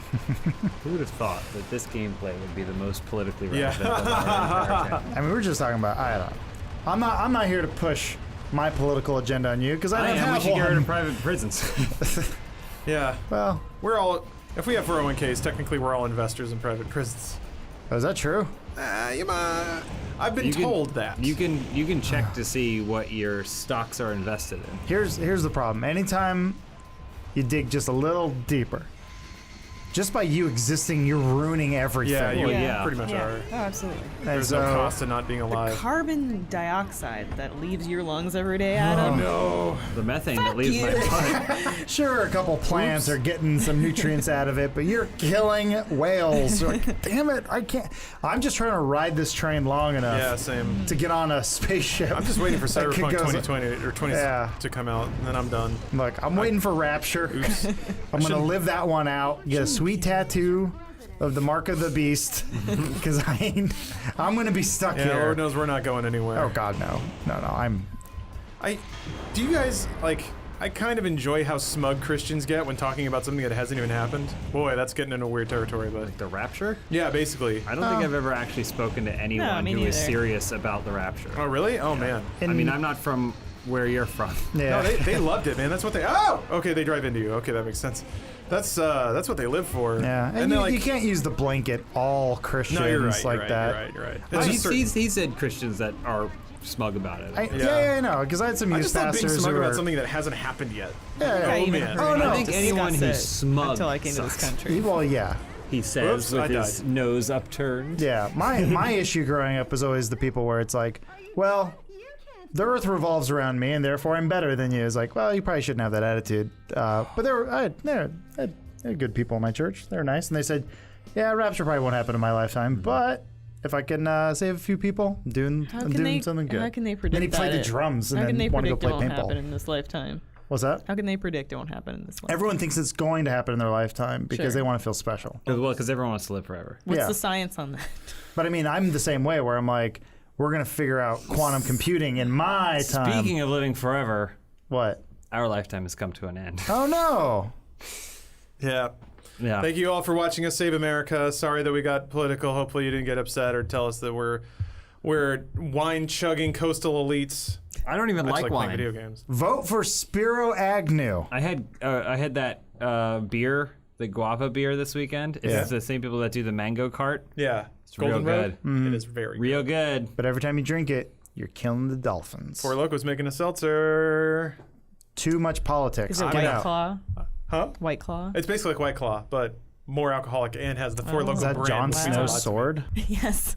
Who would have thought that this gameplay would be the most politically Yeah. relevant of our entire channel? I mean, we were just talking about. I don't know. I'm not here to push my political agenda on you because I don't We have should get rid one. of private prisons. Yeah. Well, We're all. If we have 401ks, technically we're all investors in private prisons. is that true? I've been told that. You can check to see what your stocks are invested in. Here's the problem. Anytime you dig just a little deeper, just by you existing, you're ruining everything. Yeah, you yeah. pretty much are. Oh, absolutely. And There's no cost to not being alive. Carbon dioxide that leaves your lungs every day, Adam. No. The methane that leaves my butt. Sure, a couple plants are getting some nutrients out of it, but you're killing whales. You're like, damn it, I can't. I'm just trying to ride this train long enough Yeah, same. to get on a spaceship. I'm just waiting for that could Cyberpunk go- 2020 or 20 Yeah. to come out, and then I'm done. Look, I'm waiting for Rapture. Oops. I'm gonna live that one out. Get a sweet tattoo of the mark of the beast, because I'm gonna be stuck Yeah, here. Lord knows we're not going anywhere. Oh God, no. I'm. Do you guys like? I kind of enjoy how smug Christians get when talking about something that hasn't even happened. Boy, that's getting into weird territory, but The rapture? yeah, basically. I don't think I've ever actually spoken to anyone me who is neither. serious about the rapture. Oh, really? Oh man. I mean, I'm not from where you're from. Yeah. No, they loved it, man. That's what they. Oh, okay. They drive into you. Okay, that makes sense. That's what they live for. Yeah, and they're you can't use the blanket all Christians No, you're right. like you're right, that. You're right. Well, It's he, just certain- he said Christians that are smug about it. Yeah, I know, because I had some I youth just love being pastors smug who about are. something that hasn't happened yet. Yeah, I Oh, even man. heard Oh, no. him I think discuss anyone who's it smug until I came to this sucks. country. Well, yeah. he says Oops, I with his died. nose upturned. Yeah, my issue growing up was always the people where it's like, well, the earth revolves around me and therefore I'm better than you. It's like, well, you probably shouldn't have that attitude. But I had good people in my church. They were nice. And they said, yeah, rapture probably won't happen in my lifetime, but if I can save a few people, I'm doing something good. How can they predict Then he played that the drums and How can then they want to go predict it play won't happen paintball. in this lifetime? What's that? How can they predict it won't happen in this lifetime? Everyone thinks it's going to happen in their lifetime because Sure. they want to feel special. Because everyone wants to live forever. What's Yeah. the science on that? But I mean, I'm the same way where I'm like, we're going to figure out quantum computing in my time. Speaking of living forever, What? our lifetime has come to an end. Oh, no. Yeah. Yeah. Thank you all for watching us save America. Sorry that we got political. Hopefully you didn't get upset or tell us that we're wine chugging coastal elites. I don't even I just like playing wine. video games. Vote for Spiro Agnew. I had that beer, the guava beer this weekend. It's Yeah. the same people that do the mango cart. Yeah. It's real good. It is very Real good. good. But every time you drink it, you're killing the dolphins. Four Locos making a seltzer. Too much politics. Is it Get White out. Claw? Huh? White Claw? It's basically like White Claw, but more alcoholic and has the Four Loko Is that brand. Jon which means a Snow's lot to me. sword? Yes.